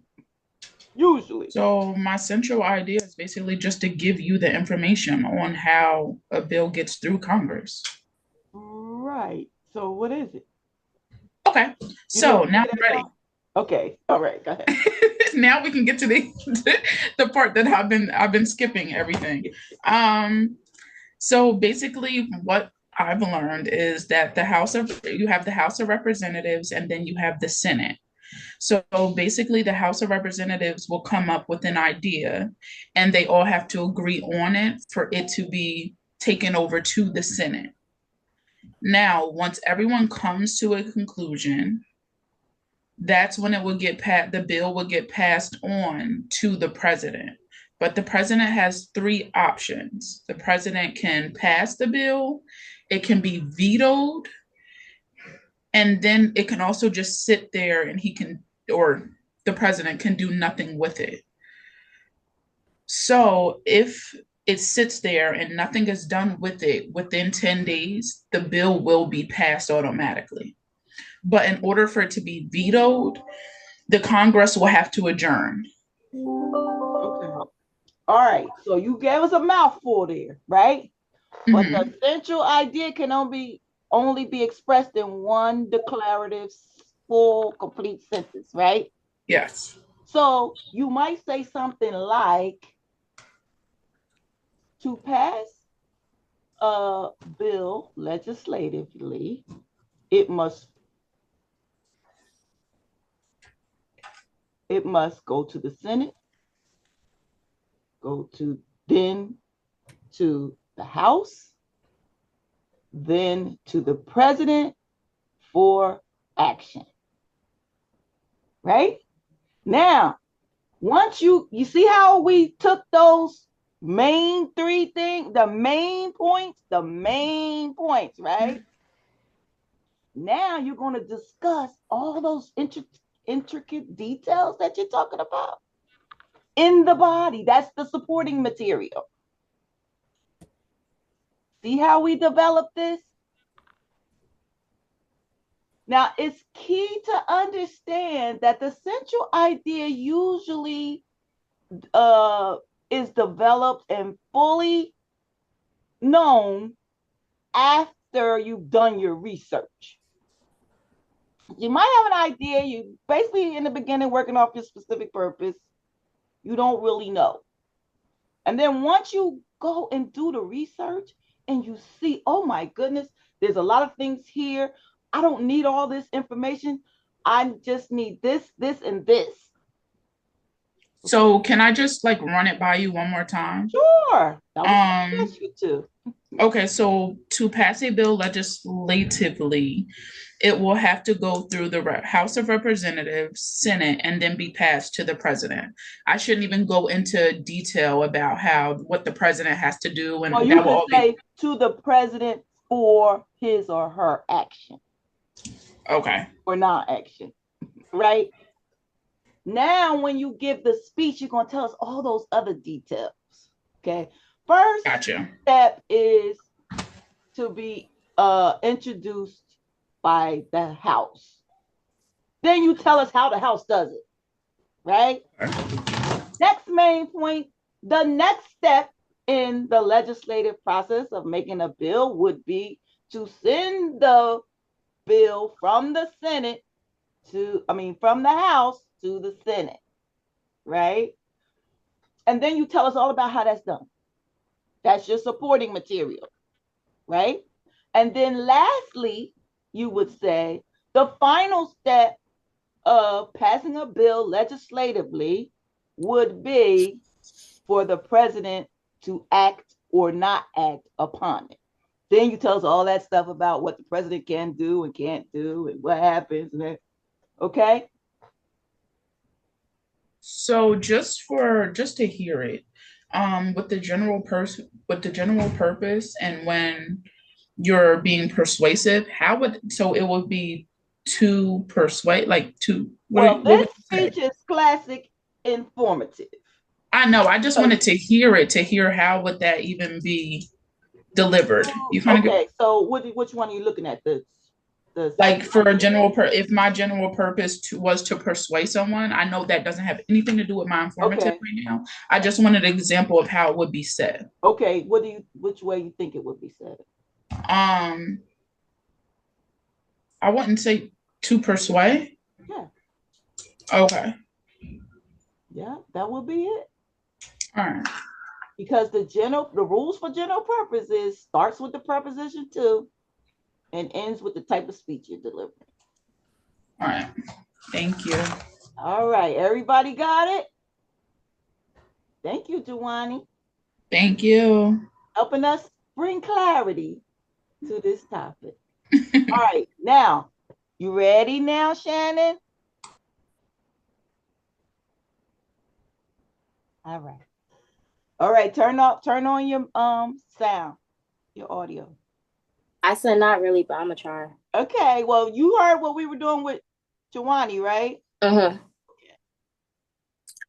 Usually. So my central idea is basically just to give you the information on how a bill gets through Congress. Right. So what is it? Okay. So now I'm ready. Okay. All right. Go ahead. Now we can get to the part that I've been skipping everything. So basically what I've learned is that you have the House of Representatives, and then you have the Senate. So basically the House of Representatives will come up with an idea, and they all have to agree on it for it to be taken over to the Senate. Now, once everyone comes to a conclusion, that's when the bill will get passed on to the president. But the president has three options. The president can pass the bill, it can be vetoed, and then it can also just sit there and the president can do nothing with it. So if it sits there and nothing is done with it within 10 days, the bill will be passed automatically. But in order for it to be vetoed, the Congress will have to adjourn. Okay. All right. So you gave us a mouthful there, right? But the central idea can only be expressed in one declarative, full, complete sentence, right? Yes. So you might say something like, to pass a bill legislatively, it must go to the Senate, then to the House, then to the president for action. Right? Now, once you see how we took those main three things, the main points, right? Now you're going to discuss all those intricate details that you're talking about in the body. That's the supporting material. See how we develop this? Now, it's key to understand that the central idea usually is developed and fully known after you've done your research. You might have an idea, you basically in the beginning working off your specific purpose, you don't really know. And then once you go and do the research and you see, oh my goodness, there's a lot of things here. I don't need all this information. I just need this, and this. So can I just run it by you one more time? Sure. You too. Okay, so to pass a bill legislatively, it will have to go through the House of Representatives, Senate, and then be passed to the president. I shouldn't even go into detail about what the president has to do, and you can say to the president for his or her action. Okay. Or non-action, right? Now, when you give the speech, you're going to tell us all those other details. Okay. First step is to be introduced by the House. Then you tell us how the House does it, right? Next main point, the next step in the legislative process of making a bill would be to send the bill from the House to the Senate, right? And then you tell us all about how that's done. That's your supporting material, right? And then lastly, you would say the final step of passing a bill legislatively would be for the president to act or not act upon it. Then you tell us all that stuff about what the president can do and can't do and what happens. And okay. So just to hear it, with the general purpose and when you're being persuasive, it would be to persuade, like to what would this speech is classic informative. I know. I just wanted to hear how would that even be delivered. So which one are you looking at? Like for a if my general purpose was to persuade someone, I know that doesn't have anything to do with my informative right now. I just wanted an example of how it would be said. Okay, which way you think it would be said? I wouldn't say to persuade. Yeah. Okay. Yeah, that would be it. All right. Because the rules for general purpose is starts with the preposition to and ends with the type of speech you're delivering. All right. Thank you. All right. Everybody got it? Thank you, Juwani. Thank you. Helping us bring clarity to this topic. All right. Now, you ready now, Shannon? All right. All right. Turn on your sound, your audio. I said not really, but I'm gonna try. Okay. Well, you heard what we were doing with Juwani, right? Mm-hmm.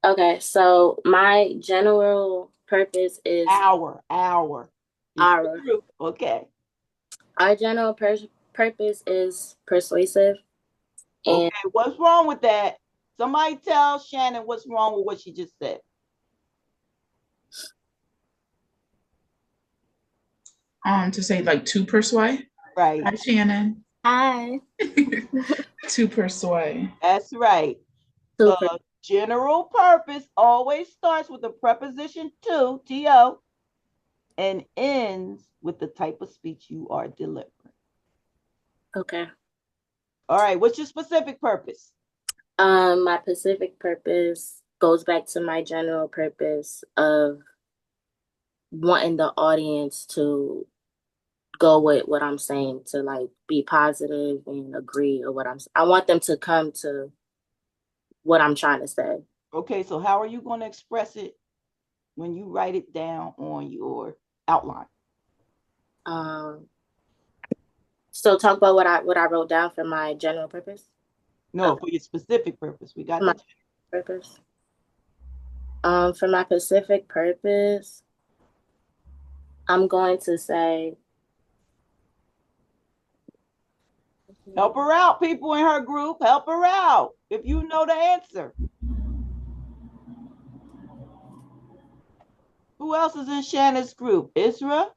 Okay. So my general purpose is our. Okay. Our general purpose is persuasive. And okay. What's wrong with that? Somebody tell Shannon what's wrong with what she just said. To say like to persuade. Right. Hi, Shannon. Hi. To persuade. That's right. The general purpose always starts with the preposition to, T-O, and ends with the type of speech you are delivering. Okay. All right. What's your specific purpose? My specific purpose goes back to my general purpose of wanting the audience to go with what I'm saying, to like be positive and agree or what I want them to come to what I'm trying to say. Okay, so how are you going to express it when you write it down on your outline? So talk about what I wrote down for my general purpose? No, for your specific purpose. We got my purpose. For my specific purpose, I'm going to say, help her out, people in her group. Help her out if you know the answer. Who else is in Shannon's group? Isra,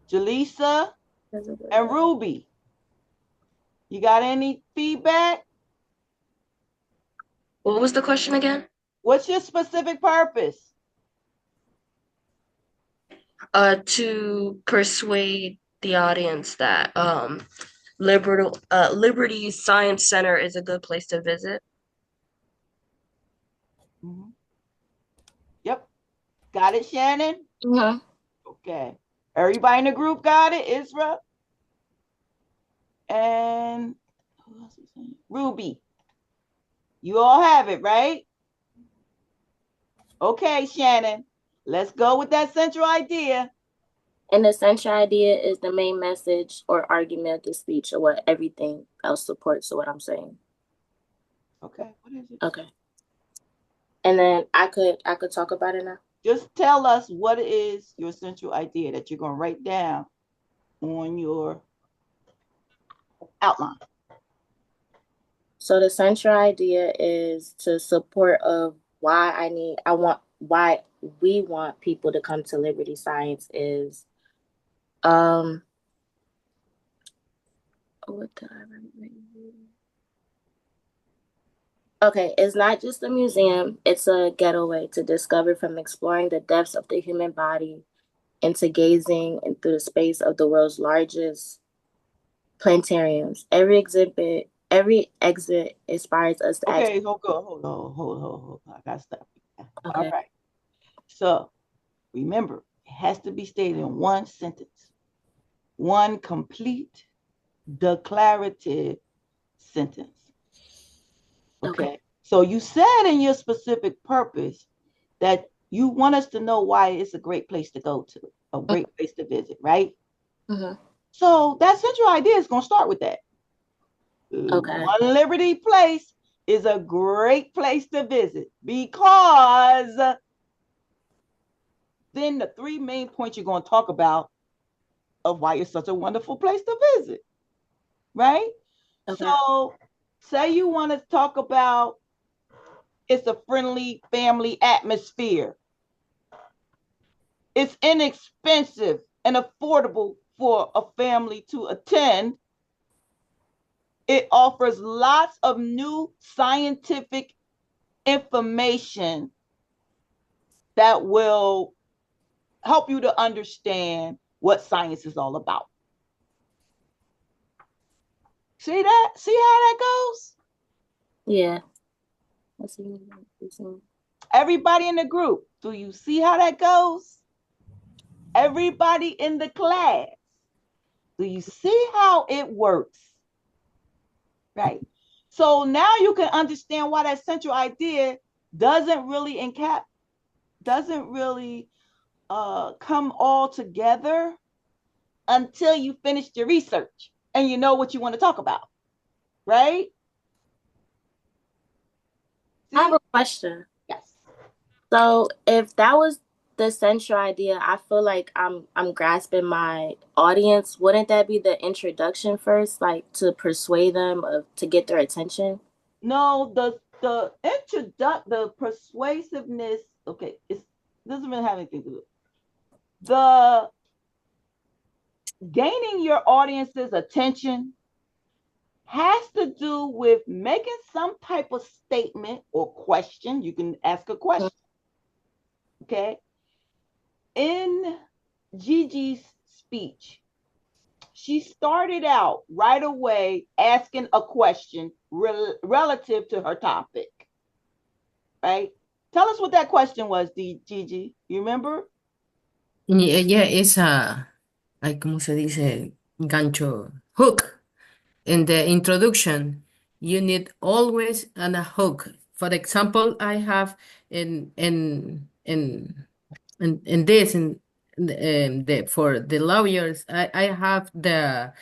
Jaleesa, and Ruby. You got any feedback? What was the question again? What's your specific purpose? To persuade the audience that Liberty Science Center is a good place to visit. Mm-hmm. Yep. Got it, Shannon? Mm-hmm. Okay. Everybody in the group got it? Isra? And who else is saying? Ruby. You all have it, right? Okay, Shannon. Let's go with that central idea. And the central idea is the main message or argument of the speech, or what everything else supports or what I'm saying. Okay, what is it? Okay. And then I could talk about it now. Just tell us what is your central idea that you're going to write down on your outline. So the central idea is to support of why we want people to come to Liberty Science is what did I write? Okay, it's not just a museum, it's a getaway to discover from exploring the depths of the human body into gazing into the space of the world's largest planetariums. Every exit inspires us to act. Okay, hold on. I gotta stop you. Okay. All right. So remember, it has to be stated in one sentence, one complete, declarative sentence. Okay. So you said in your specific purpose that you want us to know why it's a great place to go to, a great place to visit, right? Mm-hmm. So that central idea is going to start with that. Okay. One Liberty Place is a great place to visit because then the three main points you're going to talk about of why it's such a wonderful place to visit, right? Okay. So say you want to talk about it's a friendly family atmosphere. It's inexpensive and affordable for a family to attend. It offers lots of new scientific information that will help you to understand what science is all about. See that? See how that goes? Yeah. Everybody in the group, do you see how that goes? Everybody in the class, do you see how it works? Right. So now you can understand why that central idea doesn't really come all together until you finish your research and you know what you want to talk about, right? See? I have a question. Yes. So if that was the central idea, I feel like I'm grasping my audience. Wouldn't that be the introduction first, like to persuade them to get their attention? No, the persuasiveness, okay, it doesn't really have anything to do with it. The gaining your audience's attention has to do with making some type of statement or question. You can ask a question. Okay. In Gigi's speech, she started out right away asking a question relative to her topic. Right? Tell us what that question was, Gigi. You remember? Yeah, it's a, ay, ¿cómo se dice? Gancho, hook. In the introduction, you need always an a hook. For example, I have in this for the lawyers, I have the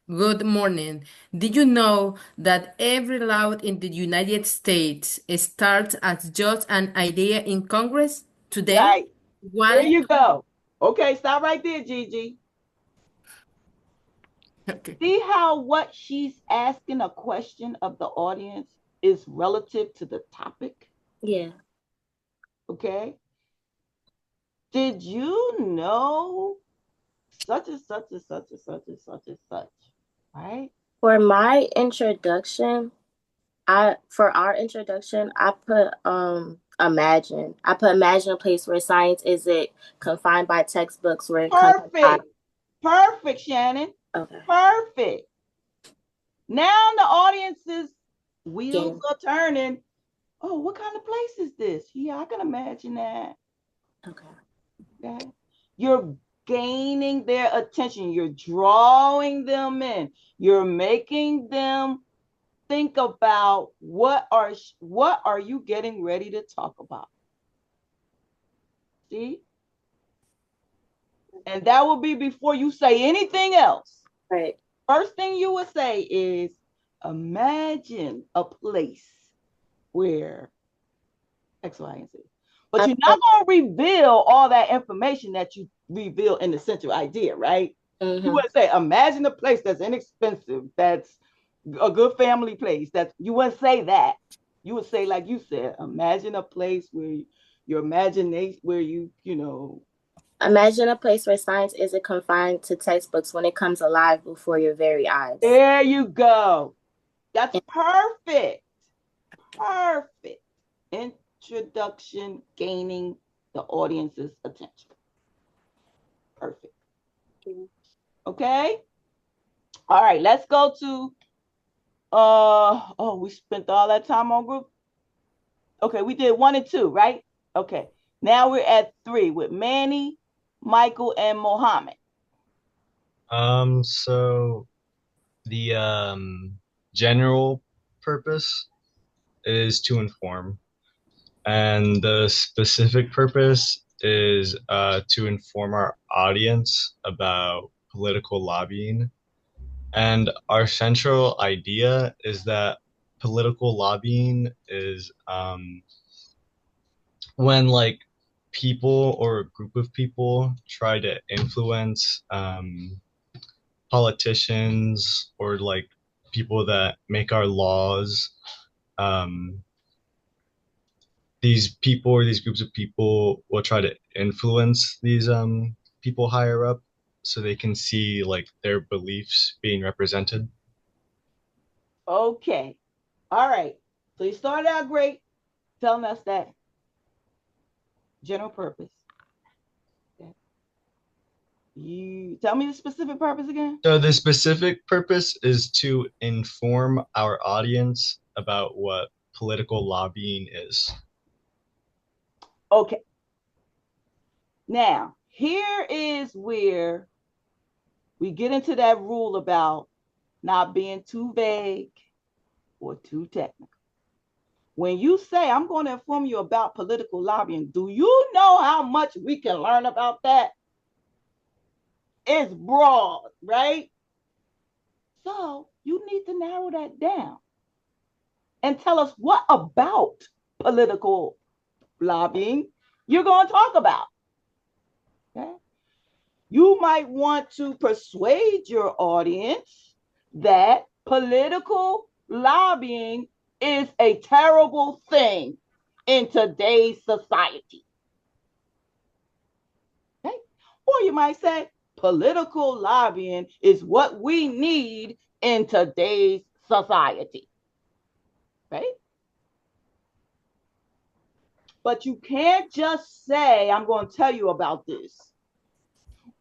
good morning. Did you know that every law in the United States starts as just an idea in Congress today? Right. There Why? you go. Okay, stop right there, Gigi. Okay. See how what she's asking a question of the audience is relative to the topic? Yeah. Okay. Did you know such and such and such and such and such and such? Right? For my introduction, for our introduction, I put imagine. I put imagine a place where science isn't confined by textbooks where it comes alive. Perfect. Perfect, Shannon. Okay. Perfect. Now the audience's wheels Yeah. are turning. Oh, what kind of place is this? Yeah, I can imagine that. Okay. Okay. You're gaining their attention. You're drawing them in. You're making them think about what are you getting ready to talk about. See? And that will be before you say anything else. Right. First thing you would say is imagine a place where X, Y, and Z. But you're not going to reveal all that information that you reveal in the central idea, right? You wouldn't say, imagine a place that's inexpensive, that's a good family place. That you wouldn't say that. You would say, like you said, imagine a place where your imagination, where Imagine a place where science isn't confined to textbooks when it comes alive before your very eyes. There you go. That's perfect. Perfect. Introduction, gaining the audience's attention. Perfect. Okay. All right, let's go to we spent all that time on group. Okay, we did 1 and 2, right? Okay. Now we're at 3 with Manny, Michael, and Mohammed. So the general purpose is to inform, and the specific purpose is to inform our audience about political lobbying. And our central idea is that political lobbying is when like people or a group of people try to influence politicians or like people that make our laws. Um, these people or these groups of people will try to influence these people higher up so they can see like their beliefs being represented. Okay. All right. So you started out great telling us that general purpose. Okay. You tell me the specific purpose again. So the specific purpose is to inform our audience about what political lobbying is. Okay. Now, here is where we get into that rule about not being too vague or too technical. When you say, I'm going to inform you about political lobbying, do you know how much we can learn about that? It's broad, right? So you need to narrow that down and tell us what about political lobbying you're going to talk about. Okay? You might want to persuade your audience that political lobbying is a terrible thing in today's society. Okay? Or you might say, political lobbying is what we need in today's society. Right? But you can't just say, I'm going to tell you about this,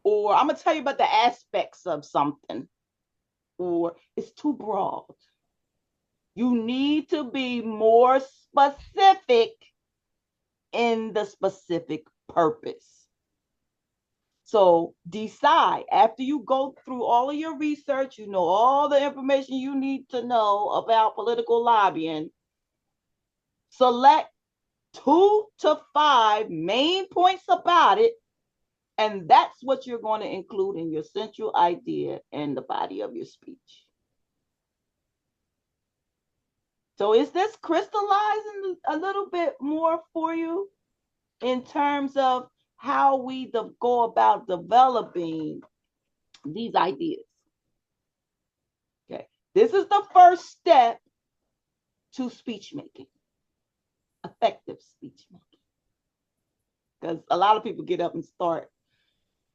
or I'm going to tell you about the aspects of something, or it's too broad. You need to be more specific in the specific purpose. So decide after you go through all of your research, you know all the information you need to know about political lobbying. Select 2 to 5 main points about it, and that's what you're going to include in your central idea and the body of your speech. So is this crystallizing a little bit more for you in terms of how we go about developing these ideas? Okay, this is the first step to speech making, effective speech making. Because a lot of people get up and start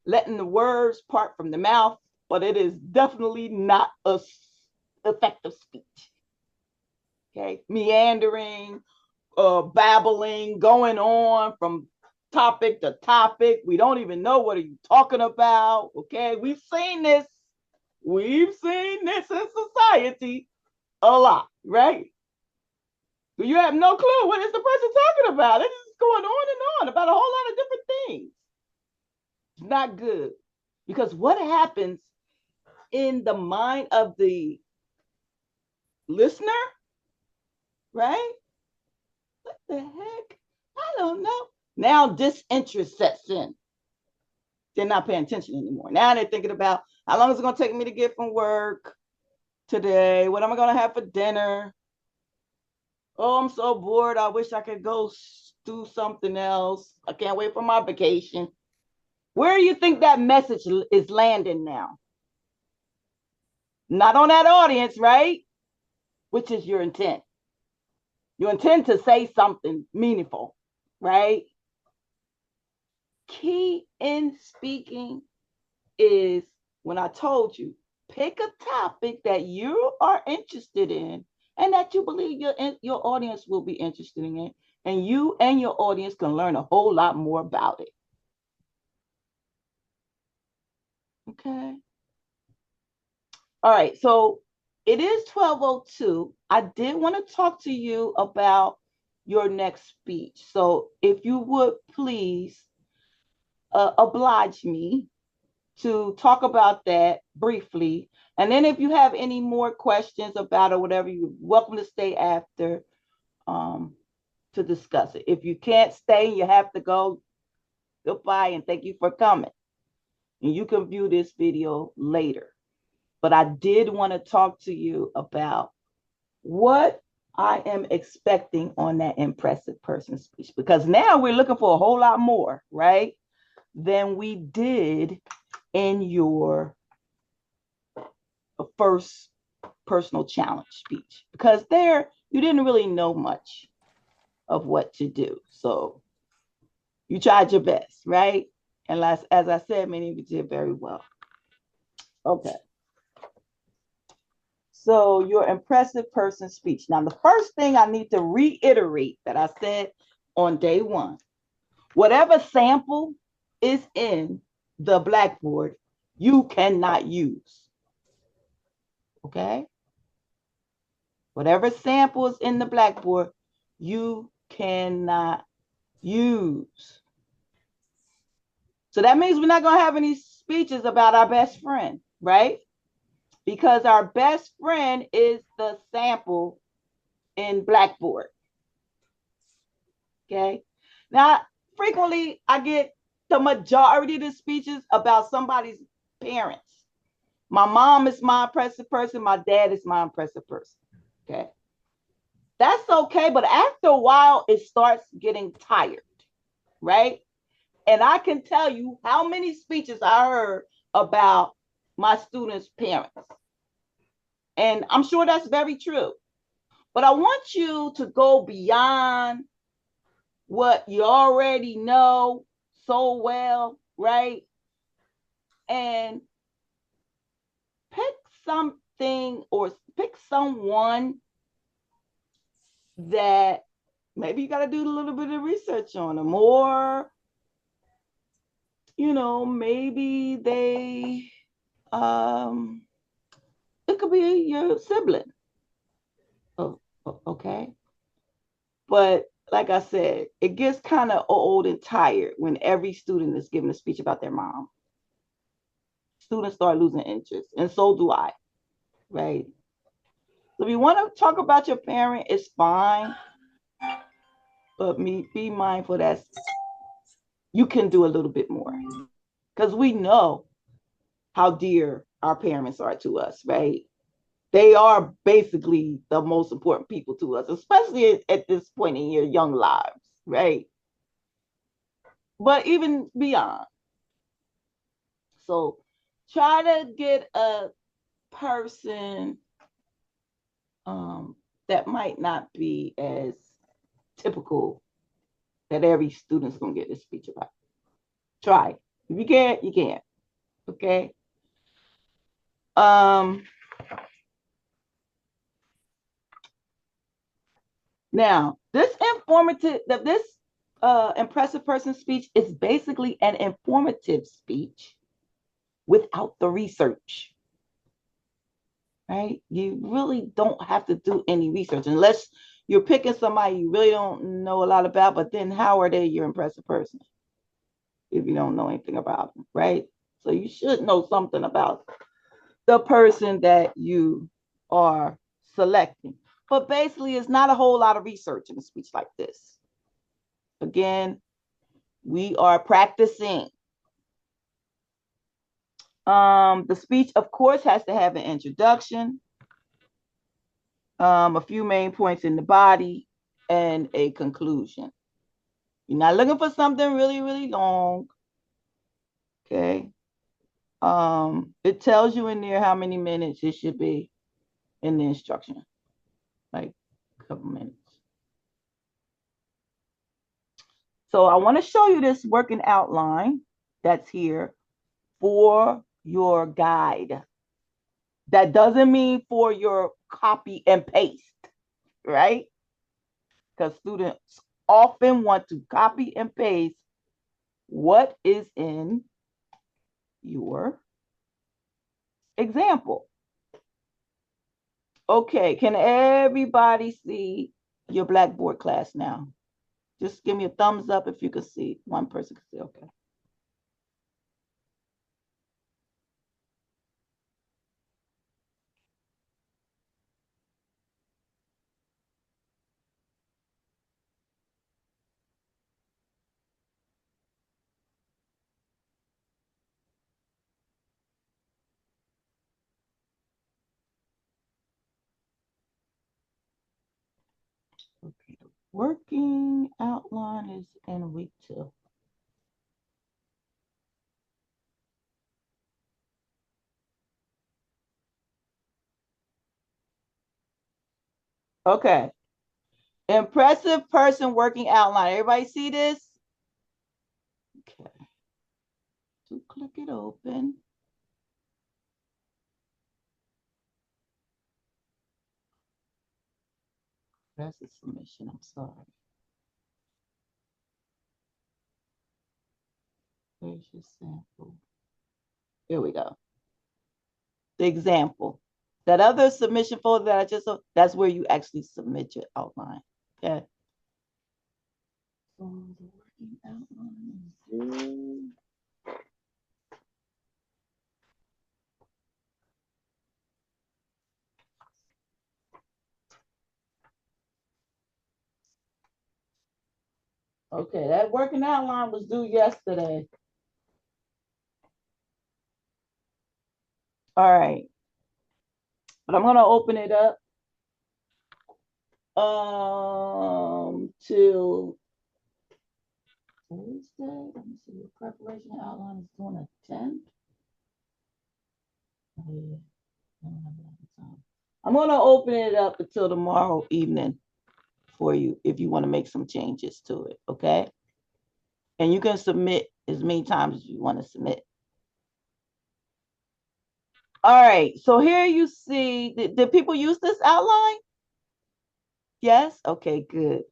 letting the words part from the mouth, but it is definitely not a effective speech. Okay, meandering, babbling, going on from topic to topic. We don't even know what are you talking about. Okay, we've seen this. We've seen this in society a lot, right? You have no clue what is the person talking about. It's just going on and on about a whole lot of different things. It's not good. Because what happens in the mind of the listener, right? What the heck? I don't know. Now disinterest sets in. They're not paying attention anymore. Now they're thinking about how long is it going to take me to get from work today? What am I going to have for dinner? Oh, I'm so bored. I wish I could go do something else. I can't wait for my vacation. Where do you think that message is landing now? Not on that audience, right? Which is your intent. You intend to say something meaningful, right? Key in speaking is when I told you, pick a topic that you are interested in and that you believe your audience will be interested in, and you and your audience can learn a whole lot more about it. Okay. All right. So it is 12:02. I did want to talk to you about your next speech. So if you would please oblige me to talk about that briefly. And then if you have any more questions about it or whatever, you're welcome to stay after to discuss it. If you can't stay and you have to go, goodbye and thank you for coming. And you can view this video later. But I did want to talk to you about what I am expecting on that impressive person speech, because now we're looking for a whole lot more, right, than we did in your first personal challenge speech, because there you didn't really know much of what to do. So you tried your best, right? And as I said, many of you did very well. Okay. So your impressive person speech. Now, the first thing I need to reiterate that I said on day one, whatever sample is in the Blackboard, you cannot use. Okay? Whatever sample is in the Blackboard, you cannot use. So that means we're not going to have any speeches about our best friend, right? Because our best friend is the sample in Blackboard. Okay. Now, frequently I get the majority of the speeches about somebody's parents. My mom is my impressive person. My dad is my impressive person. Okay. That's okay. But after a while, it starts getting tired, right? And I can tell you how many speeches I heard about my students' parents. And I'm sure that's very true. But I want you to go beyond what you already know so well, right? And pick something or pick someone that maybe you got to do a little bit of research on them, or, maybe it could be your sibling. Oh, okay. But like I said, it gets kind of old and tired when every student is giving a speech about their mom. Students start losing interest, and so do I, right? So if you want to talk about your parent, it's fine, but be mindful that you can do a little bit more, because we know how dear our parents are to us, right? They are basically the most important people to us, especially at this point in your young lives, right? But even beyond. So try to get a person that might not be as typical that every student's gonna get this speech about. Try. If you can't, you can't. Okay. Now this impressive person speech is basically an informative speech without the research. Right? You really don't have to do any research unless you're picking somebody you really don't know a lot about, but then how are they your impressive person if you don't know anything about them, right? So you should know something about the person that you are selecting. But basically, it's not a whole lot of research in a speech like this. Again, we are practicing. The speech, of course, has to have an introduction, a few main points in the body, and a conclusion. You're not looking for something really, really long. Okay. It tells you in there how many minutes it should be in the instruction, like a couple minutes. So I want to show you this working outline that's here for your guide. That doesn't mean for your copy and paste, right? Because students often want to copy and paste what is in your example. Okay, can everybody see your Blackboard class now? Just give me a thumbs up if you can see. One person can see, okay. Okay, the working outline is in week 2. Okay. Impressive person working outline. Everybody see this? Okay. So click it open. That's a submission. I'm sorry. Where's your sample? Here we go. The example. That other submission folder that I just saw, that's where you actually submit your outline. Okay. So the working outline is okay, that working outline was due yesterday. All right. But I'm gonna open it up till Thursday. Let me see. The preparation outline is doing a 10th. Oh, yeah. I'm gonna open it up until tomorrow evening for you if you want to make some changes to it, okay? And you can submit as many times as you want to submit. All right, so here you see, did people use this outline? Yes? Okay, good.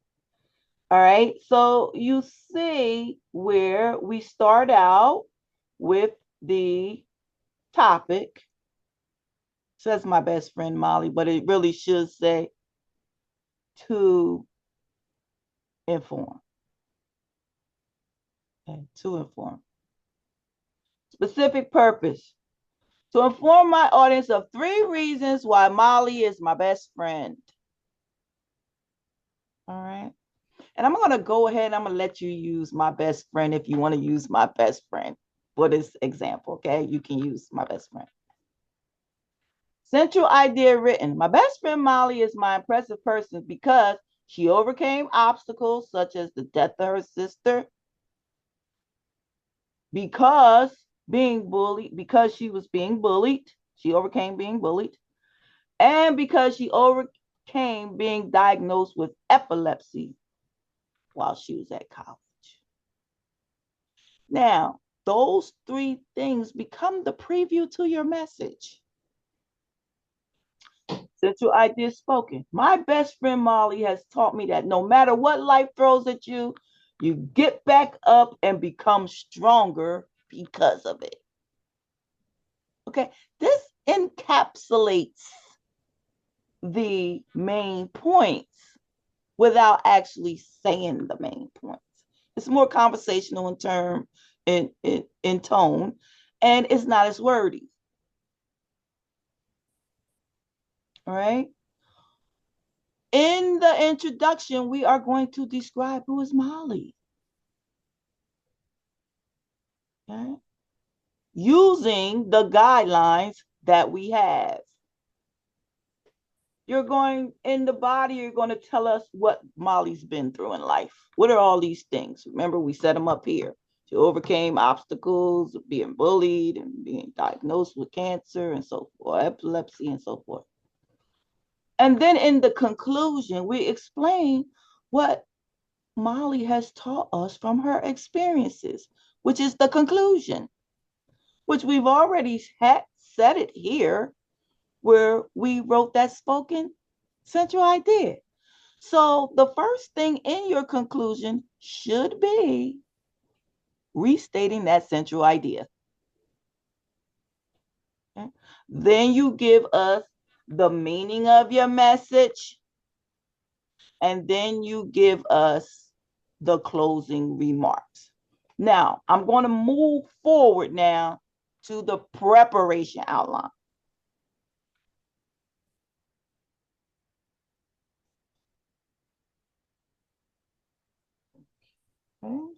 All right, so you see where we start out with the topic. It says my best friend Molly, but it really should say to inform. Okay, to inform. Specific purpose. To inform my audience of 3 reasons why Molly is my best friend. All right. And I'm going to go ahead and I'm going to let you use my best friend if you want to use my best friend for this example. Okay. You can use my best friend. Central idea written. My best friend Molly is my impressive person because she overcame obstacles such as the death of her sister, because she was being bullied. She overcame being bullied. And because she overcame being diagnosed with epilepsy while she was at college. Now, those 3 things become the preview to your message. Central idea spoken. My best friend Molly has taught me that no matter what life throws at you, you get back up and become stronger because of it. Okay, this encapsulates the main points without actually saying the main points. It's more conversational in term, in tone, and it's not as wordy. All right. In the introduction, we are going to describe who is Molly. Okay. Using the guidelines that we have. You're going in the body, you're going to tell us what Molly's been through in life. What are all these things? Remember, we set them up here. She overcame obstacles, being bullied and being diagnosed with cancer and so forth, epilepsy and so forth. And then in the conclusion, we explain what Molly has taught us from her experiences, which is the conclusion, which we've already said it here, where we wrote that spoken central idea. So the first thing in your conclusion should be restating that central idea. Okay. Then you give us the meaning of your message, and then you give us the closing remarks. Now, I'm going to move forward now to the preparation outline. Okay.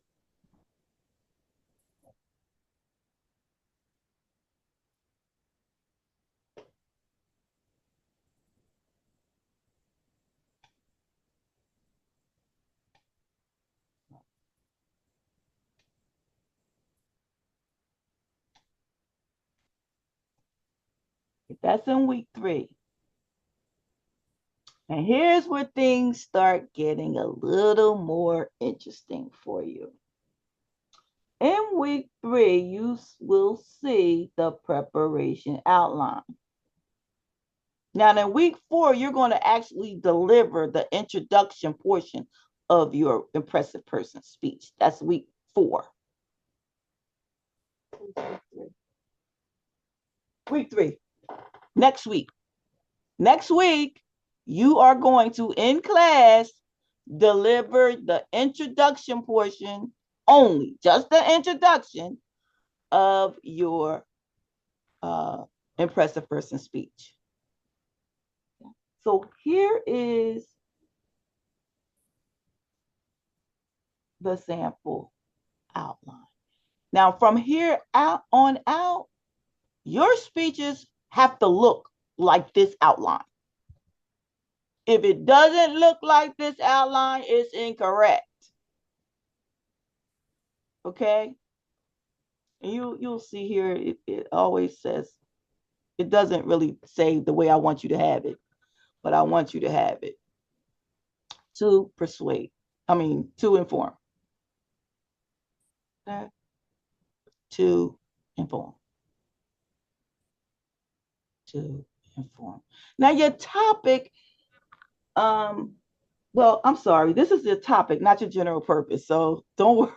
That's in week 3. And here's where things start getting a little more interesting for you. In week 3, you will see the preparation outline. Now, in week 4, you're going to actually deliver the introduction portion of your impressive person speech. That's week 4. Week 3. Next week. Next week, you are going to, in class, deliver the introduction portion only, just the introduction of your impressive person speech. So here is the sample outline. Now, from here out on out, your speeches have to look like this outline. If it doesn't look like this outline, it's incorrect. Okay? And you'll see here, it always says, it doesn't really say the way I want you to have it, but I want you to have it. To persuade, to inform. Okay? To inform. To inform. Now your topic, well, I'm sorry, this is your topic, not your general purpose. So don't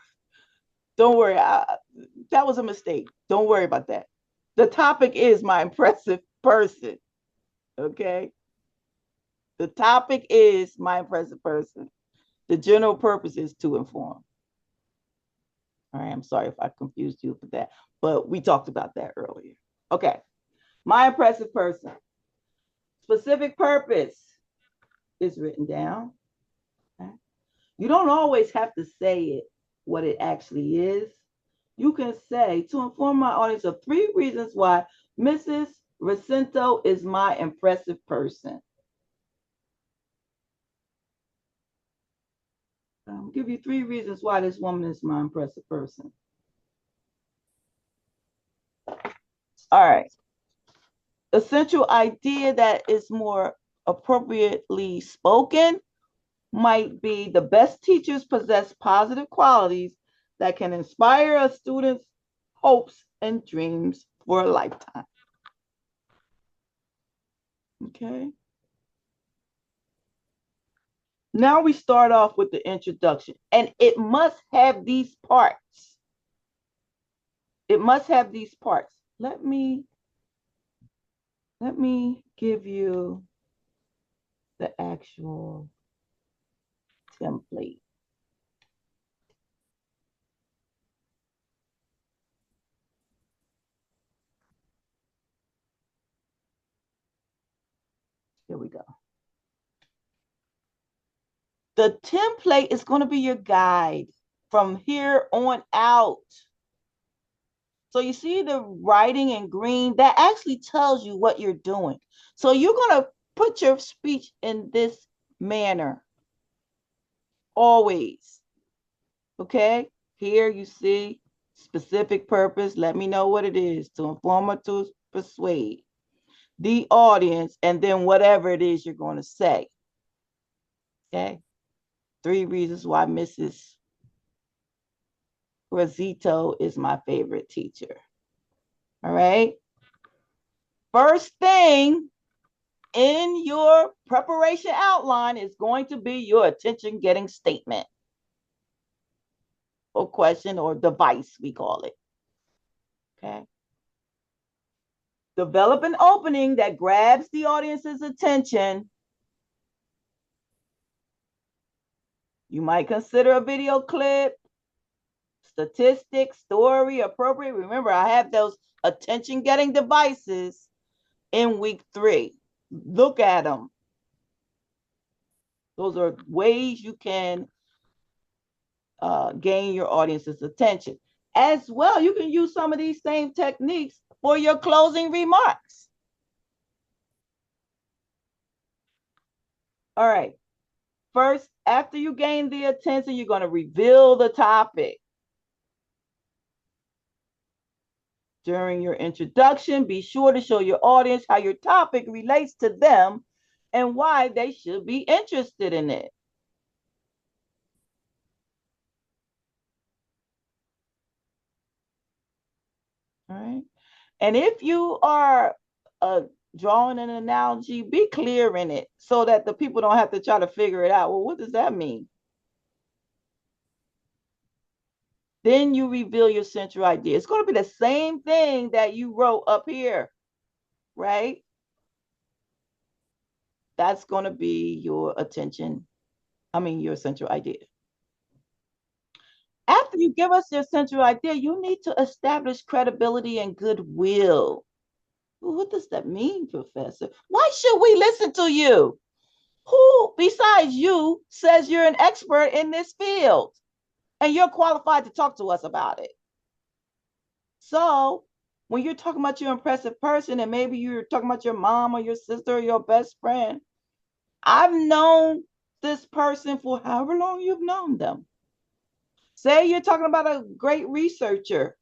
worry. That was a mistake. Don't worry about that. The topic is my impressive person. Okay. The topic is my impressive person. The general purpose is to inform. All right. I'm sorry if I confused you with that, but we talked about that earlier. Okay. My impressive person. Specific purpose is written down. Okay. You don't always have to say it what it actually is. You can say, to inform my audience of 3 reasons why Mrs. Jacinto is my impressive person. I'll give you 3 reasons why this woman is my impressive person. All right. Essential idea that is more appropriately spoken might be the best teachers possess positive qualities that can inspire a student's hopes and dreams for a lifetime. Okay. Now we start off with the introduction, and it must have these parts. It must have these parts. Let me give you the actual template. Here we go. The template is going to be your guide from here on out. So you see the writing in green, that actually tells you what you're doing. So you're going to put your speech in this manner, always. Okay, here you see specific purpose. Let me know what it is, to inform or to persuade the audience, and then whatever it is you're going to say. Okay, 3 reasons why Mrs. Rosito is my favorite teacher. All right. First thing in your preparation outline is going to be your attention getting statement or question or device, we call it. Okay. Develop an opening that grabs the audience's attention. You might consider a video clip, statistics, story, appropriate. Remember, I have those attention-getting devices in week 3. Look at them. Those are ways you can gain your audience's attention. As well, you can use some of these same techniques for your closing remarks. All right. First, after you gain the attention, you're going to reveal the topic. During your introduction, be sure to show your audience how your topic relates to them and why they should be interested in it. All right. And if you are drawing an analogy, be clear in it so that the people don't have to try to figure it out. Well, what does that mean? Then you reveal your central idea. It's going to be the same thing that you wrote up here, right? That's going to be your your central idea. After you give us your central idea, you need to establish credibility and goodwill. Well, what does that mean, Professor? Why should we listen to you? Who besides you says you're an expert in this field and you're qualified to talk to us about it? So when you're talking about your impressive person and maybe you're talking about your mom or your sister or your best friend, I've known this person for however long you've known them. Say you're talking about a great researcher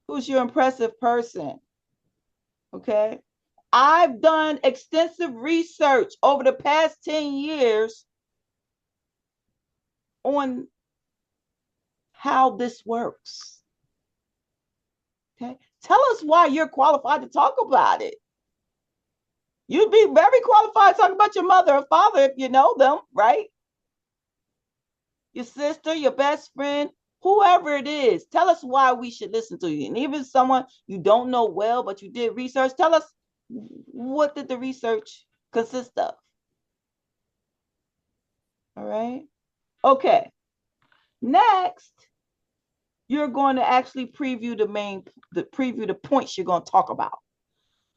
who's your impressive person. Okay. I've done extensive research over the past 10 years on how this works. Okay. Tell us why you're qualified to talk about it. You'd be very qualified to talk about your mother or father if you know them, right? Your sister, your best friend, whoever it is, tell us why we should listen to you. And even someone you don't know well, but you did research, tell us what did the research consist of. All right. Okay. Next, you're going to actually preview the points you're going to talk about,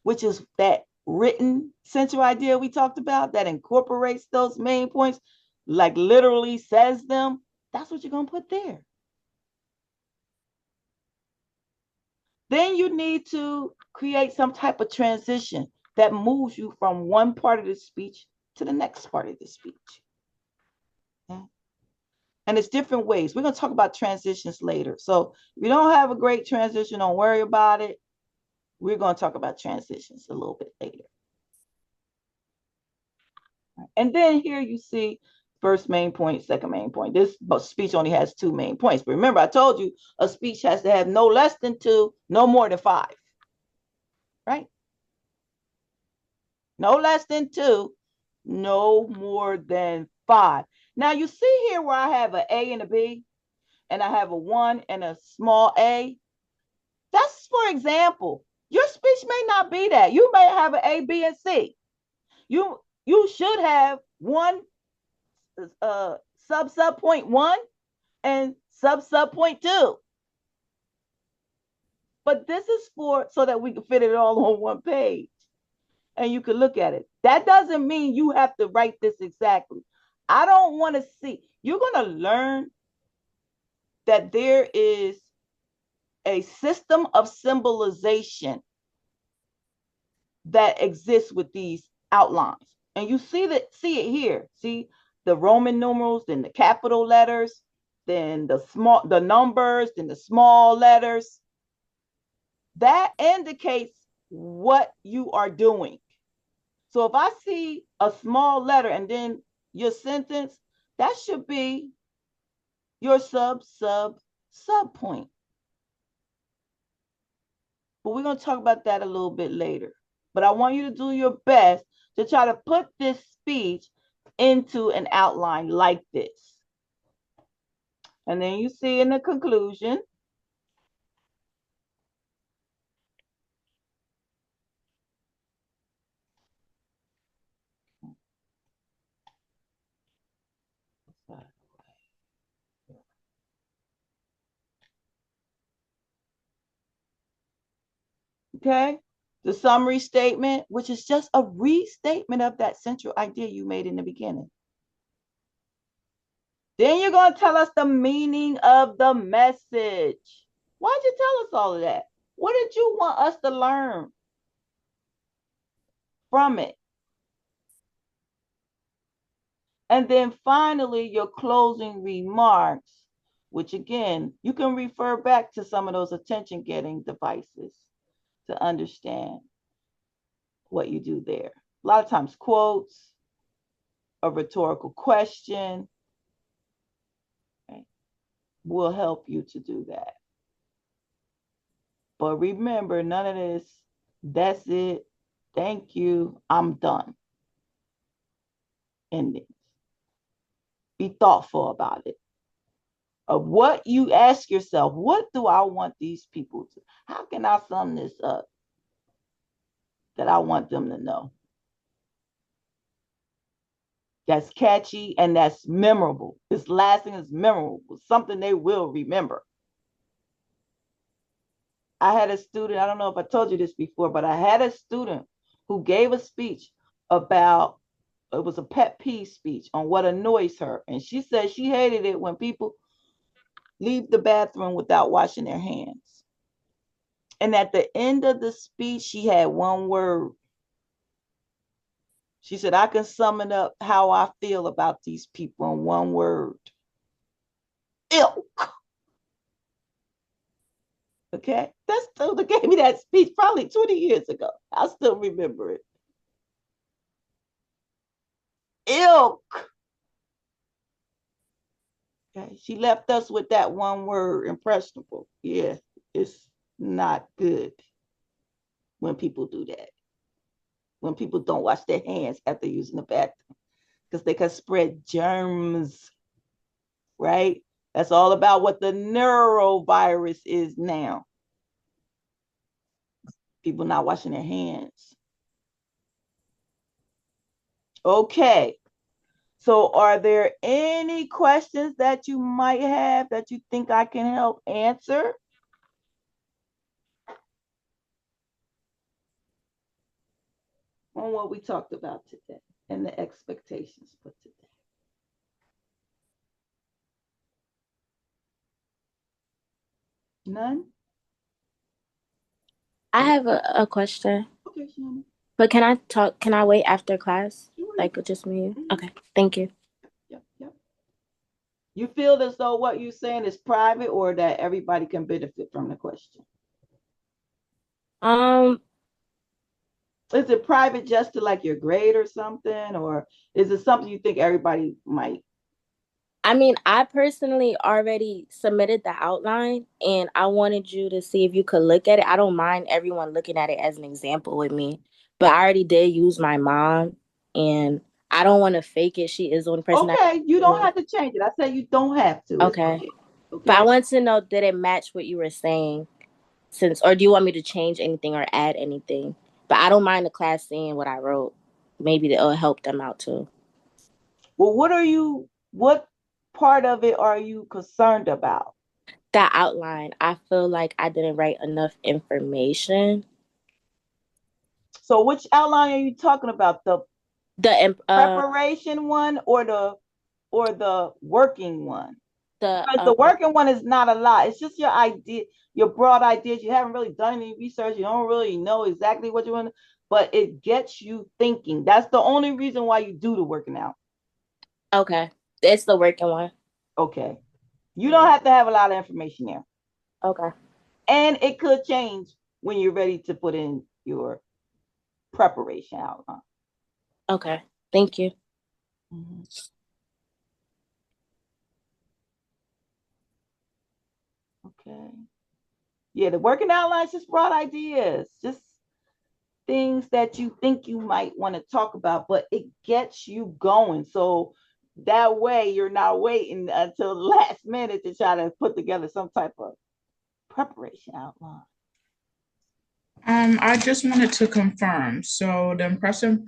which is that written central idea we talked about that incorporates those main points, like literally says them. That's what you're going to put there. Then you need to create some type of transition that moves you from one part of the speech to the next part of the speech. Okay? And it's different ways. We're going to talk about transitions later. So if you don't have a great transition, don't worry about it. We're going to talk about transitions a little bit later. And then here you see first main point, second main point. This speech only has 2 main points. But remember, I told you a speech has to have no less than 2, no more than 5. Right? No less than 2, no more than 5. Now you see here where I have an A and a B, and I have a 1 and a small a. That's for example. Your speech may not be that. You may have an A, B, and C. You should have 1 sub point 1 and sub point 2. But this is so that we can fit it all on one page and you can look at it. That doesn't mean you have to write this exactly. I don't want to see. You're going to learn that there is a system of symbolization that exists with these outlines. And you see it here. See the Roman numerals, then the capital letters, then the numbers, then the small letters. That indicates what you are doing. So if I see a small letter and then your sentence, that should be your sub point. But we're going to talk about that a little bit later. But I want you to do your best to try to put this speech into an outline like this. And then you see in the conclusion, Okay. The summary statement, which is just a restatement of that central idea you made in the beginning. Then you're going to tell us the meaning of the message. Why'd you tell us all of that? What did you want us to learn from it? And then finally, your closing remarks, which again, you can refer back to some of those attention-getting devices to understand what you do there. A lot of times quotes, a rhetorical question, okay, will help you to do that. But remember, none of this, that's it, thank you, I'm done. Endings. Be thoughtful about it. Of what you ask yourself, what do I want these people to, how can I sum this up that I want them to know? That's catchy and that's memorable. This lasting is memorable, something they will remember. I had a student, I don't know if I told you this before, but I had a student who gave a speech about, it was a pet peeve speech on what annoys her. And she said she hated it when people leave the bathroom without washing their hands. And at the end of the speech, she had one word. She said, I can sum it up how I feel about these people in one word. Ilk. Okay, that's still they gave me that speech probably 20 years ago. I still remember it. Ilk. Okay, she left us with that one word, impressionable. Yeah, it's not good when people do that. When people don't wash their hands after using the bathroom, because they can spread germs, right? That's all about what the neurovirus is now. People not washing their hands. Okay. So are there any questions that you might have that you think I can help answer? On what we talked about today and the expectations for today. None? I have a question. Okay, Shannon. But can I wait after class? Sure. Like just me? Okay, thank you. Yep. You feel as though what you're saying is private or that everybody can benefit from the question? Is it private just to like your grade or something? Or is it something you think everybody might? I mean, I personally already submitted the outline and I wanted you to see if you could look at it. I don't mind everyone looking at it as an example with me, but I already did use my mom and I don't want to fake it. She is the only person Okay, you don't have to change it. I said you don't have to. Okay. Okay. But I want to know, did it match what you were saying? Or do you want me to change anything or add anything? But I don't mind the class seeing what I wrote. Maybe it'll help them out too. Well, what part of it are you concerned about? That outline, I feel like I didn't write enough information. So which outline are you talking about? The preparation one or the working one? Because the working one is not a lot. It's just your idea, your broad ideas. You haven't really done any research. You don't really know exactly what you want, but it gets you thinking. That's the only reason why you do the working out. Okay. It's the working one. Okay. You don't have to have a lot of information there. Okay. And it could change when you're ready to put in your preparation outline. Okay. Thank you. Mm-hmm. Okay. Yeah, the working outlines just broad ideas, just things that you think you might want to talk about, but it gets you going. So that way you're not waiting until the last minute to try to put together some type of preparation outline. I just wanted to confirm. So the impressive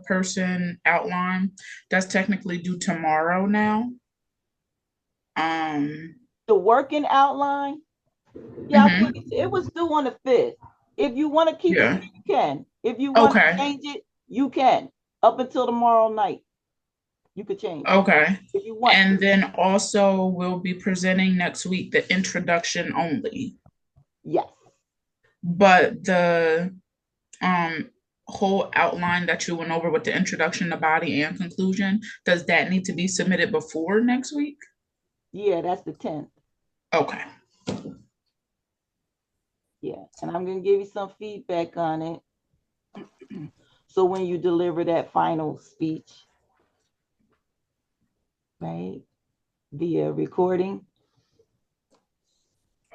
person outline, that's technically due tomorrow now. The working outline, yeah, I believe it was due on the 5th. If you want to keep it, you can. If you want to change it, you can. Up until tomorrow night, you could change it. Okay. If you want And to. then also we'll be presenting next week the introduction only. Yes. But the whole outline that you went over with the introduction, the body, and conclusion, does that need to be submitted before next week? Yeah, that's the 10th. Okay. Yeah, and I'm going to give you some feedback on it. So when you deliver that final speech, right, via recording.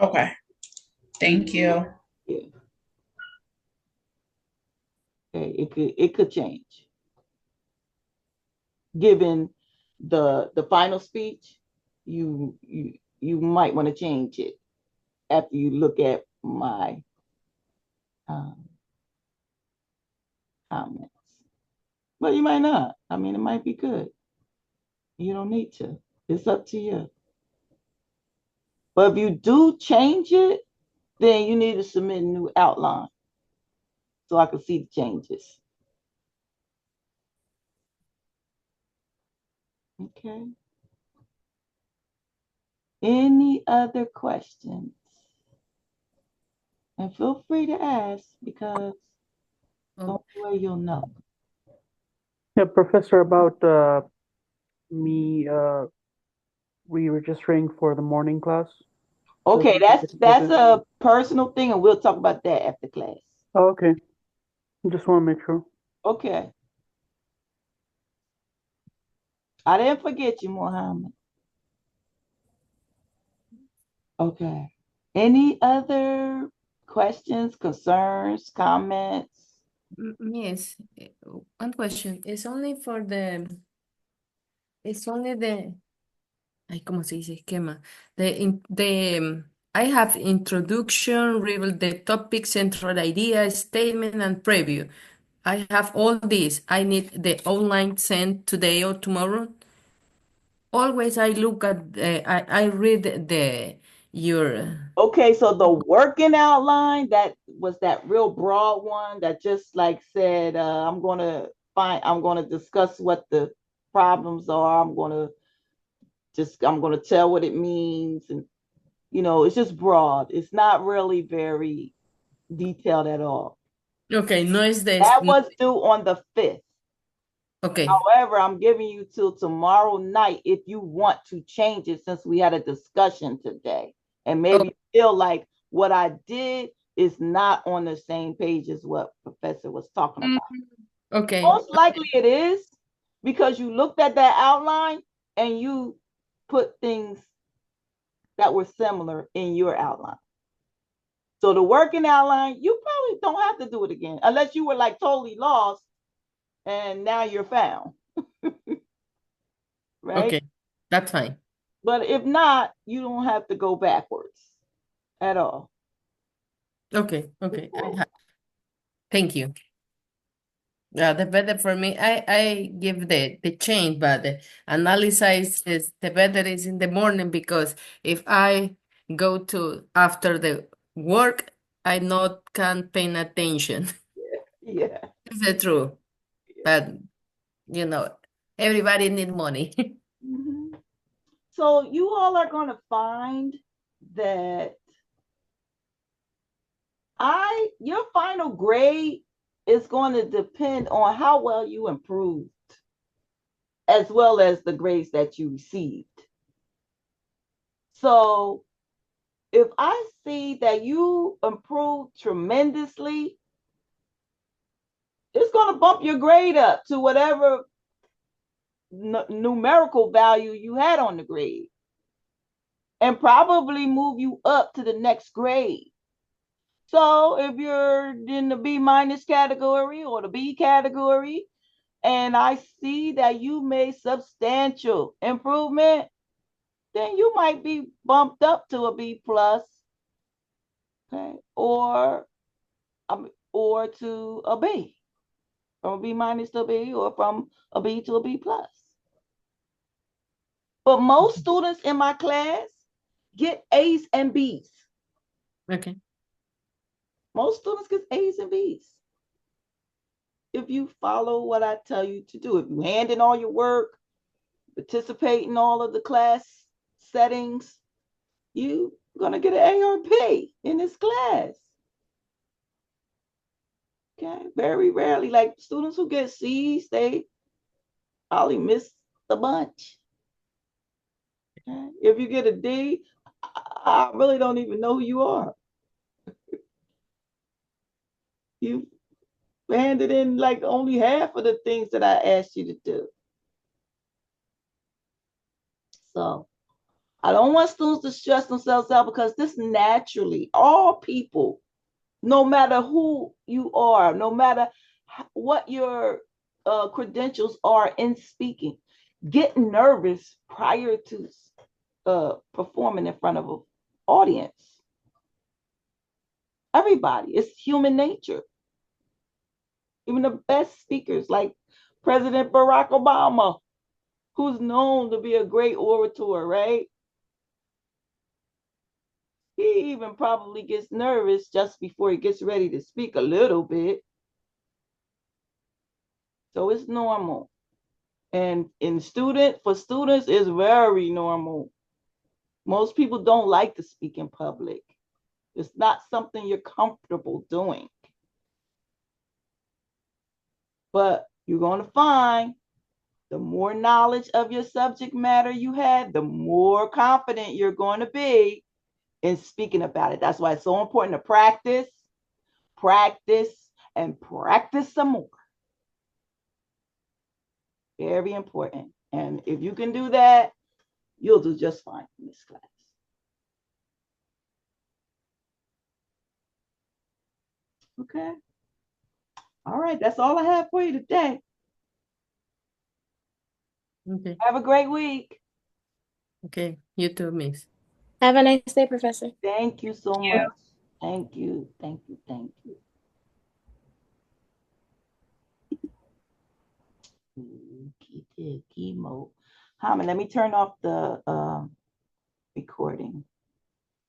Okay. Thank you. Yeah. Okay, it could change. Given the final speech, you might want to change it after you look at my comments. But you might not. I mean, it might be good. You don't need to. It's up to you. But if you do change it, then you need to submit a new outline so I can see the changes. Okay. Any other questions? And feel free to ask because the only way you'll know. Yeah, Professor, about me re-registering for the morning class. Okay, that's a personal thing, and we'll talk about that after class. Oh, okay. Just want to make sure. Okay. I didn't forget you, Mohammed. Okay. Any other questions, concerns, comments? Yes, one question. It's only the, ay, ¿cómo se dice? Esquema. I have introduction, reveal the topic, central idea, statement, and preview. I have all these. I need the online sent today or tomorrow. Always I look at, I read your. Okay, so the working outline, that was that real broad one that just like said, I'm going to discuss what the problems are. I'm going to tell what it means. And, it's just broad. It's not really very detailed at all. Okay, no es de. That was due on the 5th. Okay. However, I'm giving you till tomorrow night if you want to change it since we had a discussion today. And maybe feel like what I did is not on the same page as what Professor was talking about. Okay. Most likely it is because you looked at that outline and you put things that were similar in your outline. So the working outline, you probably don't have to do it again unless you were like totally lost and now you're found. Right? Okay, that's fine. But if not, you don't have to go backwards at all. Okay. Thank you. Yeah, the better for me. I give the change, but the analysis is the better is in the morning because if I go to after the work, I not can pay attention. Yeah. Is that true? But everybody need money. Mm-hmm. So you all are going to find that your final grade is going to depend on how well you improved, as well as the grades that you received. So if I see that you improved tremendously, it's going to bump your grade up to whatever numerical value you had on the grade and probably move you up to the next grade. So if you're in the B- category or the B category, and I see that you made substantial improvement, then you might be bumped up to a B plus, okay, or to a B, from a B minus to a B, or from a B to a B plus. But most students in my class get A's and B's. Okay. Most students get A's and B's. If you follow what I tell you to do, if you hand in all your work, participate in all of the class settings, you're going to get an A or B in this class. Okay, very rarely, like students who get C's, they probably miss the bunch. Okay? If you get a D, I really don't even know who you are. You handed in like only half of the things that I asked you to do. So I don't want students to stress themselves out because this naturally, all people, no matter who you are, no matter what your credentials are in speaking, get nervous prior to performing in front of an audience. Everybody, it's human nature. Even the best speakers like President Barack Obama, who's known to be a great orator, right? He even probably gets nervous just before he gets ready to speak a little bit. So it's normal. And for students, it's very normal. Most people don't like to speak in public. It's not something you're comfortable doing. But you're going to find the more knowledge of your subject matter you have, the more confident you're going to be in speaking about it. That's why it's so important to practice, and practice some more. Very important. And if you can do that, you'll do just fine in this class. Okay. All right. That's all I have for you today. Okay. Have a great week. Okay. You too, Miss. Have a nice day, Professor. Thank you so much. Thank you. Thank you. Thank you. Chemo. Let me turn off the recording.